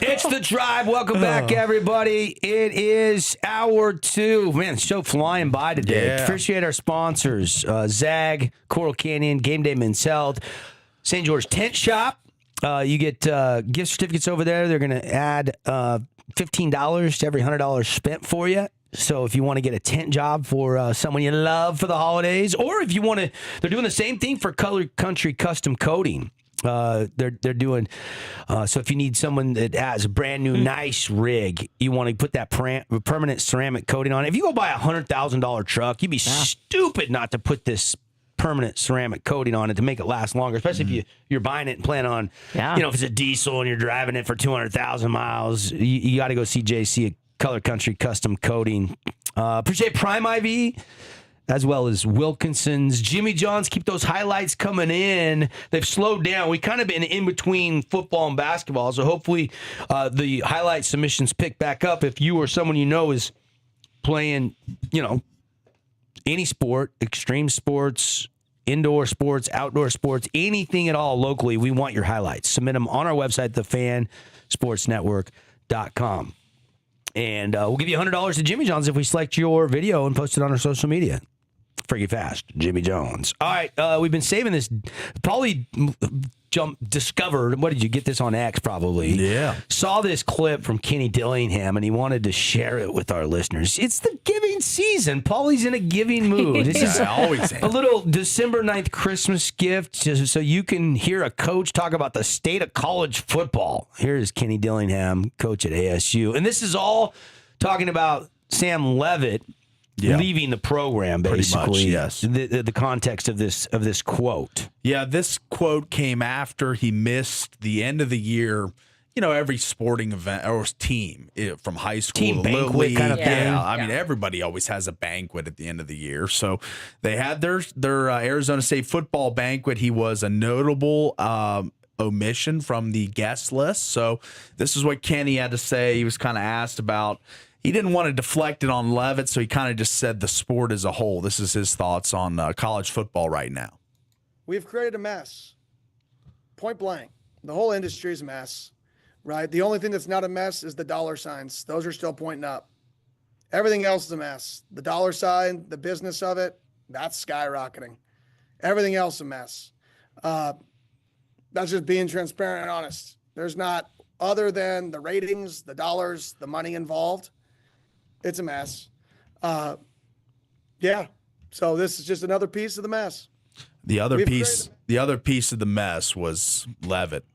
It's the Tribe. Welcome back, everybody. It is hour 2. Man, the show flying by today. Yeah. Appreciate our sponsors, Zag, Coral Canyon, Game Day Men's Health, St. George Tent Shop. You get gift certificates over there. They're going to add $15 to every $100 spent for you. So if you want to get a tent job for someone you love for the holidays, or if you want to, they're doing the same thing for Color Country Custom Coating. They're doing so if you need someone that has a brand new nice rig, you want to put that permanent ceramic coating on it. If you go buy a $100,000 truck, you'd be stupid not to put this permanent ceramic coating on it to make it last longer, especially if you're buying it and plan on, if it's a diesel and you're driving it for 200,000 miles, you got to go see JC at Color Country Custom Coating. Appreciate Prime IV, as well as Wilkinson's. Jimmy John's, keep those highlights coming in. They've slowed down. We kind of been in between football and basketball, so hopefully the highlight submissions pick back up. If you or someone you know is playing, any sport, extreme sports, indoor sports, outdoor sports, anything at all locally, we want your highlights. Submit them on our website, thefansportsnetwork.com. And we'll give you $100 to Jimmy John's if we select your video and post it on our social media. Freaky fast, Jimmy Jones. All right, we've been saving this. Probably discovered. What did you get this on X? Probably. Yeah. Saw this clip from Kenny Dillingham, and he wanted to share it with our listeners. It's the giving season. Paulie's in a giving mood. This is always a little December 9th Christmas gift, just so you can hear a coach talk about the state of college football. Here's Kenny Dillingham, coach at ASU, and this is all talking about Sam Leavitt. Yeah. Leaving the program, basically. Pretty much, yes. The context of this quote. Yeah, this quote came after he missed the end of the year. Every sporting event or team from high school, team to Little banquet League. kind of thing. Yeah, I mean everybody always has a banquet at the end of the year. So they had their Arizona State football banquet. He was a notable omission from the guest list. So this is what Kenny had to say. He was kind of asked about. He didn't want to deflect it on Leavitt, so he kind of just said the sport as a whole. This is his thoughts on college football right now. We've created a mess. Point blank. The whole industry is a mess, right? The only thing that's not a mess is the dollar signs. Those are still pointing up. Everything else is a mess. The dollar sign, the business of it, that's skyrocketing. Everything else is a mess. That's just being transparent and honest. There's not, other than the ratings, the dollars, the money involved, it's a mess. Yeah. So this is just another piece of the mess. The other piece of the mess was Leavitt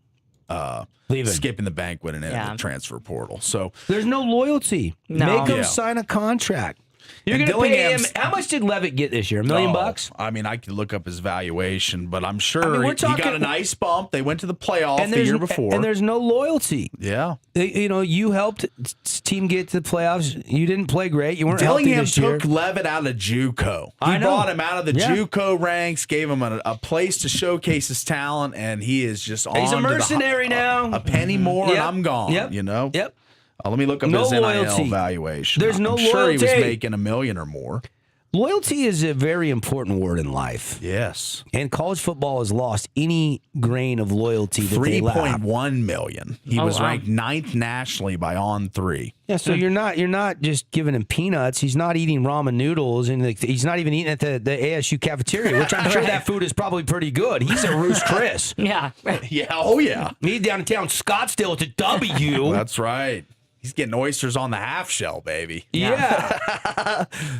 skipping the banquet and entering the transfer portal. So there's no loyalty. No. Make him sign a contract. You're And going to pay him. Dillingham's- How much did Leavitt get this year? $1 million bucks? I mean, I could look up his valuation, but I'm sure we're he got talking- a nice bump. They went to the playoff the there's- year before. And there's no loyalty. Yeah. You helped team get to the playoffs. You didn't play great. You weren't healthy Dillingham this year. took Leavitt out of JUCO. I He know. brought him out of the Yeah. JUCO ranks, gave him a place to showcase his talent, and he is just on. He's a to the mercenary now. A penny more, Yep. and I'm gone. Yep. Yep. Let me look up No his NIL loyalty. valuation. There's no I'm sure he was loyalty. making $1 million or more. Loyalty is a very important word in life. Yes. And college football has lost any grain of loyalty that they lack. 3.1 million. He was ranked 9th nationally by On3. Yeah, so you're not just giving him peanuts. He's not eating ramen noodles, and he's not even eating at the ASU cafeteria, which I'm sure that food is probably pretty good. He's at Roost Chris. Yeah. Yeah. Oh, yeah. He's downtown Scottsdale at the W. That's right. He's getting oysters on the half shell, baby. Yeah.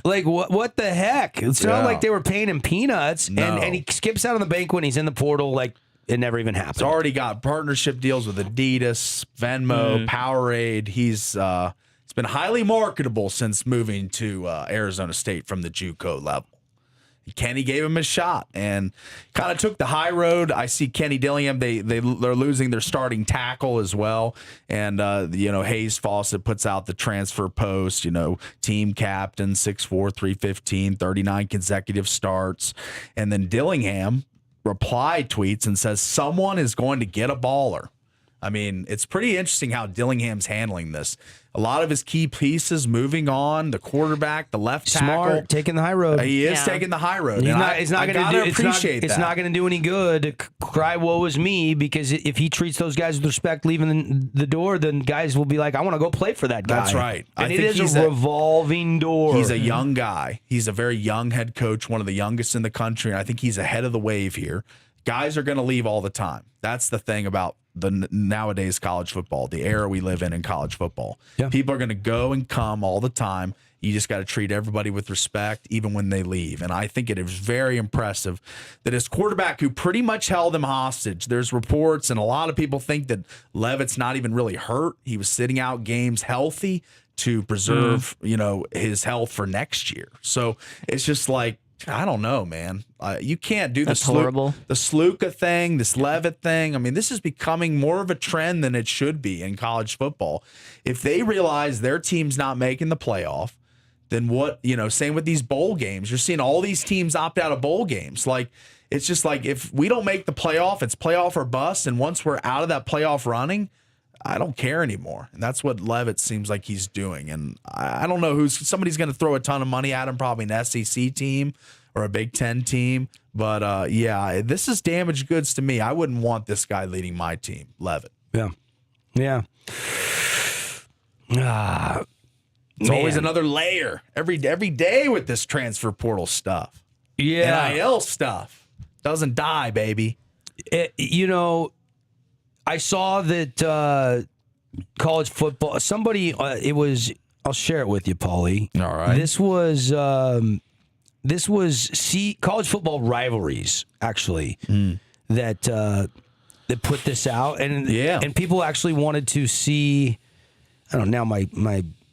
Like, what the heck? It's not like they were paying him peanuts, No. and he skips out on the banquet, and he's in the portal like it never even happened. He's already got partnership deals with Adidas, Venmo, Powerade. He's been highly marketable since moving to Arizona State from the JUCO level. Kenny gave him a shot and kind of took the high road. I see Kenny Dillingham. They're losing their starting tackle as well. And Hayes Fawcett puts out the transfer post. Team captain, 6'4", 315, 39 consecutive starts. And then Dillingham reply tweets and says someone is going to get a baller. I mean, it's pretty interesting how Dillingham's handling this. A lot of his key pieces moving on, the quarterback, the left tackle. Smart, taking the high road. He is Yeah. taking the high road. He's and not, it's not I going to gotta do. appreciate It's that. not going to do any good to cry "woe is me" because if he treats those guys with respect, leaving the door, then guys will be like, "I want to go play for that guy." That's right. And I it think is he's a revolving door. He's a young guy. He's a very young head coach, one of the youngest in the country. And I think he's ahead of the wave here. Guys are going to leave all the time. That's the thing about the nowadays college football, the era we live in college football. Yeah. People are going to go and come all the time. You just got to treat everybody with respect, even when they leave. And I think it is very impressive that his quarterback, who pretty much held him hostage, there's reports, and a lot of people think that Leavitt's not even really hurt. He was sitting out games healthy to preserve, his health for next year. So it's just like, I don't know, man. You can't do That's horrible. the Sluka thing, this Leavitt thing. I mean, this is becoming more of a trend than it should be in college football. If they realize their team's not making the playoff, then what, same with these bowl games. You're seeing all these teams opt out of bowl games. Like, it's just like, if we don't make the playoff, it's playoff or bust. And once we're out of that playoff running, I don't care anymore. And that's what Leavitt seems like he's doing. And I don't know somebody's going to throw a ton of money at him, probably an SEC team or a Big Ten team. But this is damaged goods to me. I wouldn't want this guy leading my team, Leavitt. Yeah. Yeah. It's always another layer every day with this transfer portal stuff. Yeah. NIL stuff. Doesn't die, baby. I saw that college football. I'll share it with you, Paulie. All right. This was college football rivalries actually that put this out, and people actually wanted to see. I don't know. Now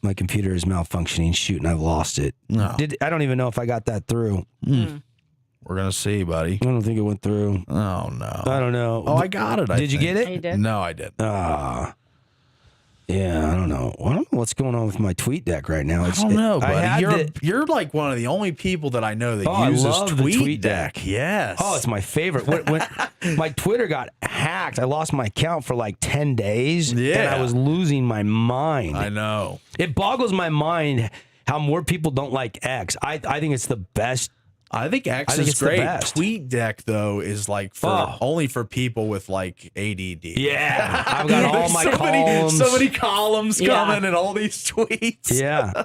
my computer is malfunctioning. Shoot, and I've lost it. No. I don't even know if I got that through. We're gonna see, buddy. I don't think it went through. Oh no. I don't know. Oh, I got it. Did you get it? You did? No, I didn't. Yeah, I don't know. I don't know what's going on with my tweet deck right now. I don't know, I buddy. You're like one of the only people that I know that I uses love the tweet deck. Yes. Oh, it's my favorite. When my Twitter got hacked, I lost my account for like 10 days, and I was losing my mind. I know. It boggles my mind how more people don't like X. I think it's the best. I think X I think is it's the great. best. Tweet deck though is like only for people with like ADD. Yeah, I've got all There's my so columns. many columns coming and all these tweets. Yeah,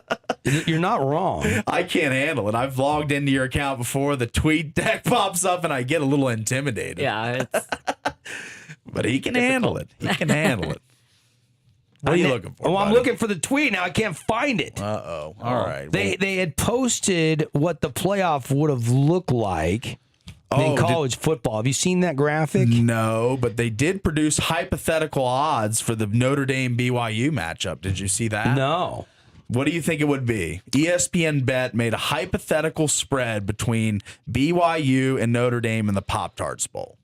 you're not wrong. I can't handle it. I've logged into your account before. The tweet deck pops up and I get a little intimidated. Yeah, it's But he can handle it. He can handle it. What are you looking for? Oh, I'm buddy? looking for the tweet now. I can't find it. Uh-oh. All right. They had posted what the playoff would have looked like in college football. Have you seen that graphic? No, but they did produce hypothetical odds for the Notre Dame BYU matchup. Did you see that? No. What do you think it would be? ESPN Bet made a hypothetical spread between BYU and Notre Dame in the Pop-Tarts Bowl.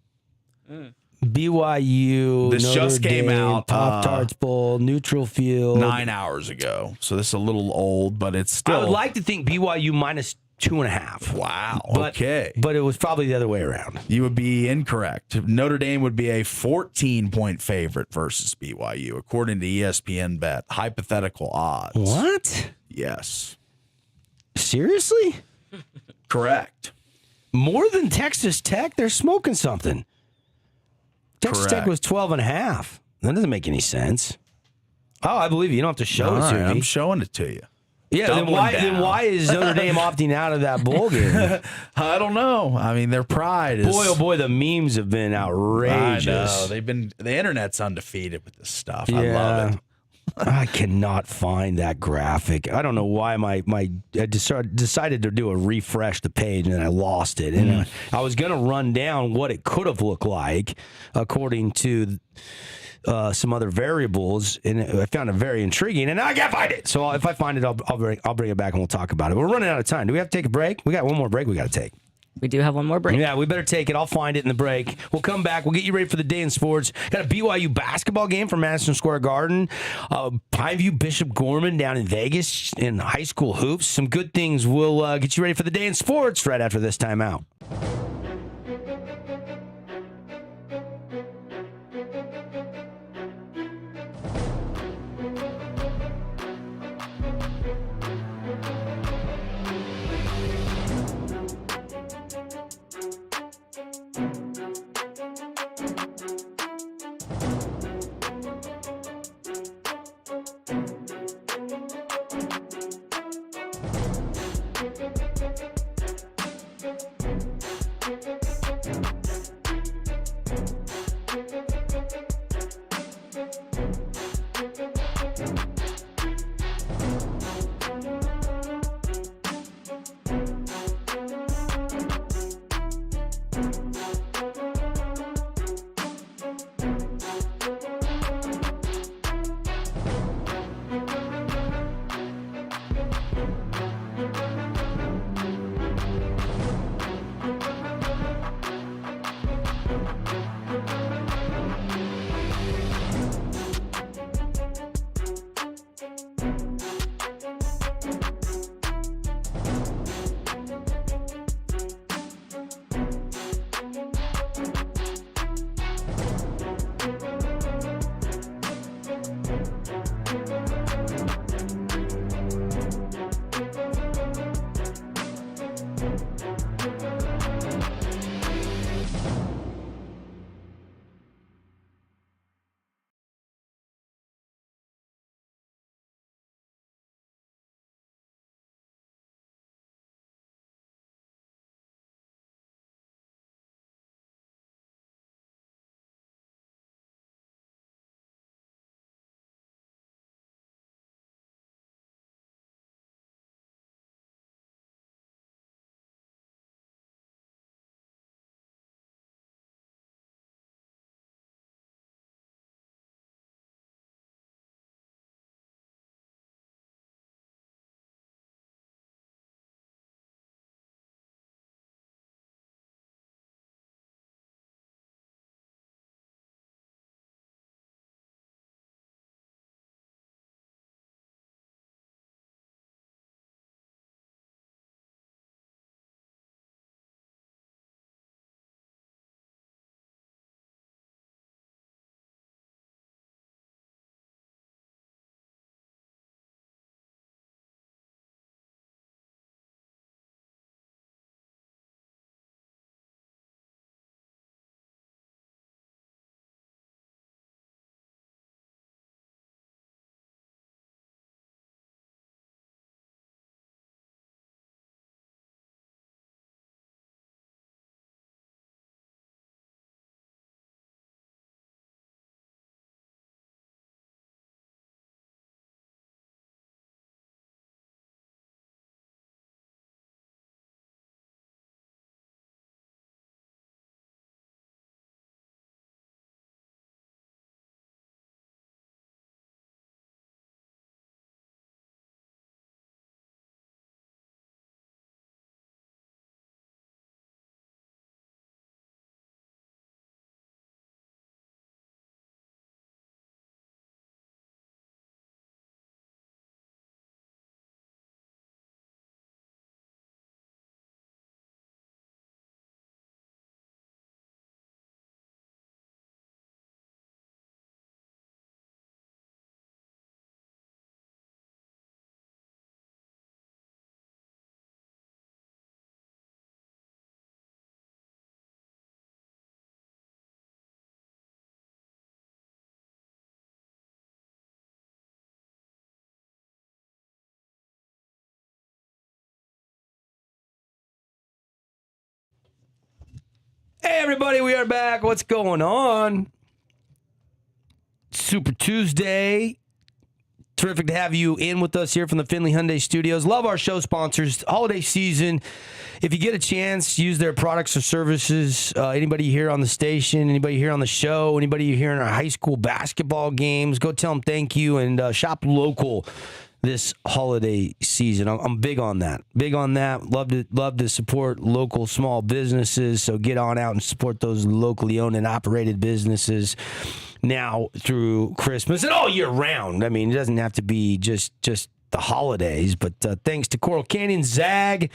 BYU. This Notre just came Dame, out, Pop-Tarts Bowl, neutral field. 9 hours ago. So this is a little old, but it's still. I would like to think BYU minus 2.5. Wow. But, okay. But it was probably the other way around. You would be incorrect. Notre Dame would be a 14-point favorite versus BYU, according to ESPN Bet. Hypothetical odds. What? Yes. Seriously? Correct. More than Texas Tech? They're smoking something. Texas Tech Correct. was 12.5. That doesn't make any sense. Oh, I believe you. You don't have to show All it to right, me. I'm showing it to you. Yeah, Doubling then why is Notre Dame opting out of that bowl game? I don't know. I mean, their pride is. Boy, oh boy, the memes have been outrageous. I know. The internet's undefeated with this stuff. Yeah. I love it. I cannot find that graphic. I don't know why I decided to do a refresh the page and then I lost it. And I was going to run down what it could have looked like according to some other variables, and I found it very intriguing. And now I can't find it. So if I find it, I'll bring it back and we'll talk about it. We're running out of time. Do we have to take a break? We got one more break we got to take. we do have one more break. Yeah, we better take it. I'll find it in the break. We'll come back. We'll get you ready for the day in sports. Got a BYU basketball game from Madison Square Garden. Pineview Bishop Gorman down in Vegas in high school hoops. Some good things. We'll get you ready for the day in sports right after this timeout. Hey, everybody, we are back. What's going on? Super Tuesday. Terrific to have you in with us here from the Findlay Hyundai Studios. Love our show sponsors. Holiday season. If you get a chance, use their products or services. Anybody here on the station, anybody here on the show, anybody here in our high school basketball games, go tell them thank you and shop local this holiday season. I'm big on that. Big on that. Love to support local small businesses. So get on out and support those locally owned and operated businesses now through Christmas and all year round. I mean, it doesn't have to be just the holidays, but thanks to Coral Canyon, Zag,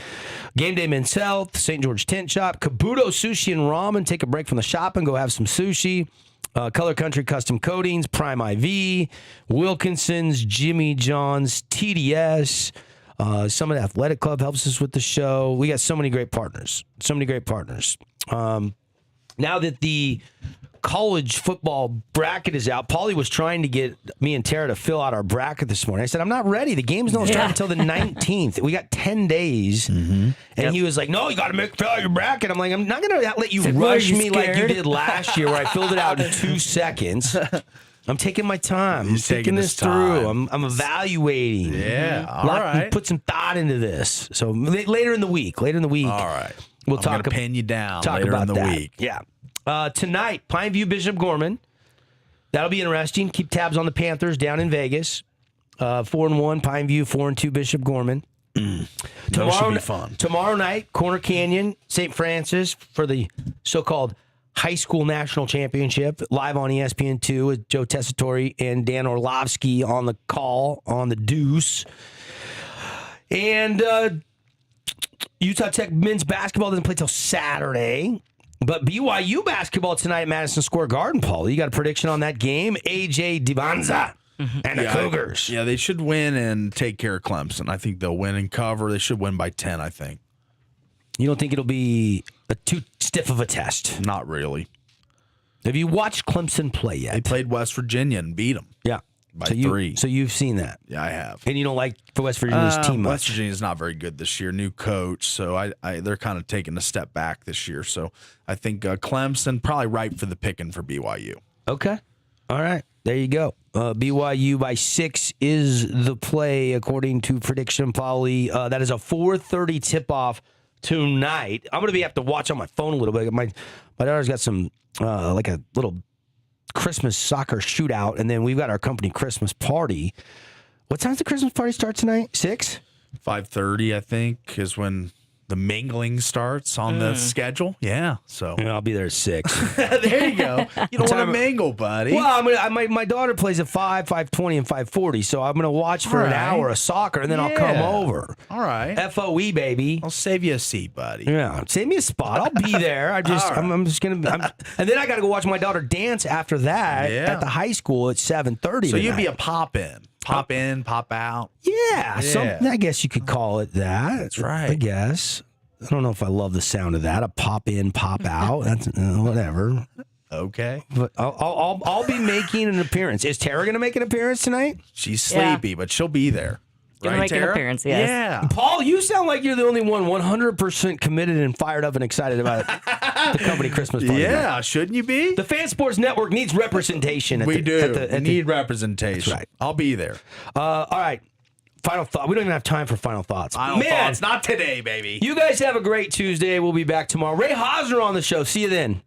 Game Day Men's Health, St. George Tent Shop, Kabuto Sushi and Ramen. Take a break from the shop and go have some sushi. Color Country Custom Coatings, Prime IV, Wilkinson's, Jimmy John's, TDS. Summit Athletic Club helps us with the show. We got so many great partners. Now that the college football bracket is out, Paulie was trying to get me and Tara to fill out our bracket this morning. I said, I'm not ready. The games don't start until the 19th. We got 10 days. And he was like, no, you got to fill out your bracket. I'm like, I'm not going to let you rush me like you did last year where I filled it out in 2 seconds. I'm taking my time. I'm He's thinking taking this his time. through. I'm evaluating. Yeah, all right. Put some thought into this. So later in the week. All right. We'll I'm talk gonna pin you down talk later about in the that. week. Yeah. Tonight, Pineview Bishop Gorman. That'll be interesting. Keep tabs on the Panthers down in Vegas. 4-1 Pineview, 4-2 Bishop Gorman. Those should be fun. Tomorrow night, Corner Canyon, St. Francis for the so-called High School National Championship, live on ESPN2 with Joe Tessitore and Dan Orlovsky on the call on the Deuce. And Utah Tech men's basketball doesn't play till Saturday. But BYU basketball tonight at Madison Square Garden, Paul. You got a prediction on that game? AJ Divanza and the Cougars. Yeah, they should win and take care of Clemson. I think they'll win and cover. They should win by 10, I think. You don't think it'll be too stiff of a test? Not really. Have you watched Clemson play yet? They played West Virginia and beat them. Yeah. By so 3. So you've seen that. Yeah, I have. And you don't like West Virginia's team much. West Virginia's not very good this year. New coach, so they're kind of taking a step back this year. So I think Clemson probably ripe for the picking for BYU. Okay. All right. There you go. BYU by 6 is the play according to Prediction Polly. That is a 4:30 tip-off tonight. I'm going to have to watch on my phone a little bit. My daughter's got some like a little Christmas soccer shootout, and then we've got our company Christmas party. What time's the Christmas party start tonight? 6? 5:30, I think, is when the mingling starts on the schedule. Yeah, so Yeah, I'll be there at 6. there you go. You don't want to mingle, buddy. Well, my daughter plays at 5, 5:20, and 5:40, so I'm going to watch for an All right. hour of soccer, and then I'll come Yeah. over. All right. FOE, baby. I'll save you a seat, buddy. Yeah, save me a spot. I'll be there. I'm just gonna. And then I got to go watch my daughter dance after that Yeah. at the high school at 7:30. So you'd be a pop in, pop out. yeah. Yeah. I guess you could call it that. That's right. I guess. I don't know if I love the sound of that. A pop in, pop out. That's whatever. Okay. But I'll be making an appearance. Is Tara going to make an appearance tonight? She's Yeah. sleepy, but she'll be there. Gonna Right, make an Tara? appearance, yes. Yeah. Paul, you sound like you're the only one 100% committed and fired up and excited about the company Christmas party. Yeah, shouldn't you be? The Fan Sports Network needs representation. We do. We Need representation. That's right. I'll be there. All right. Final thought. We don't even have time for final thoughts. Final thoughts. Not today, baby. You guys have a great Tuesday. We'll be back tomorrow. Ray Hosner on the show. See you then.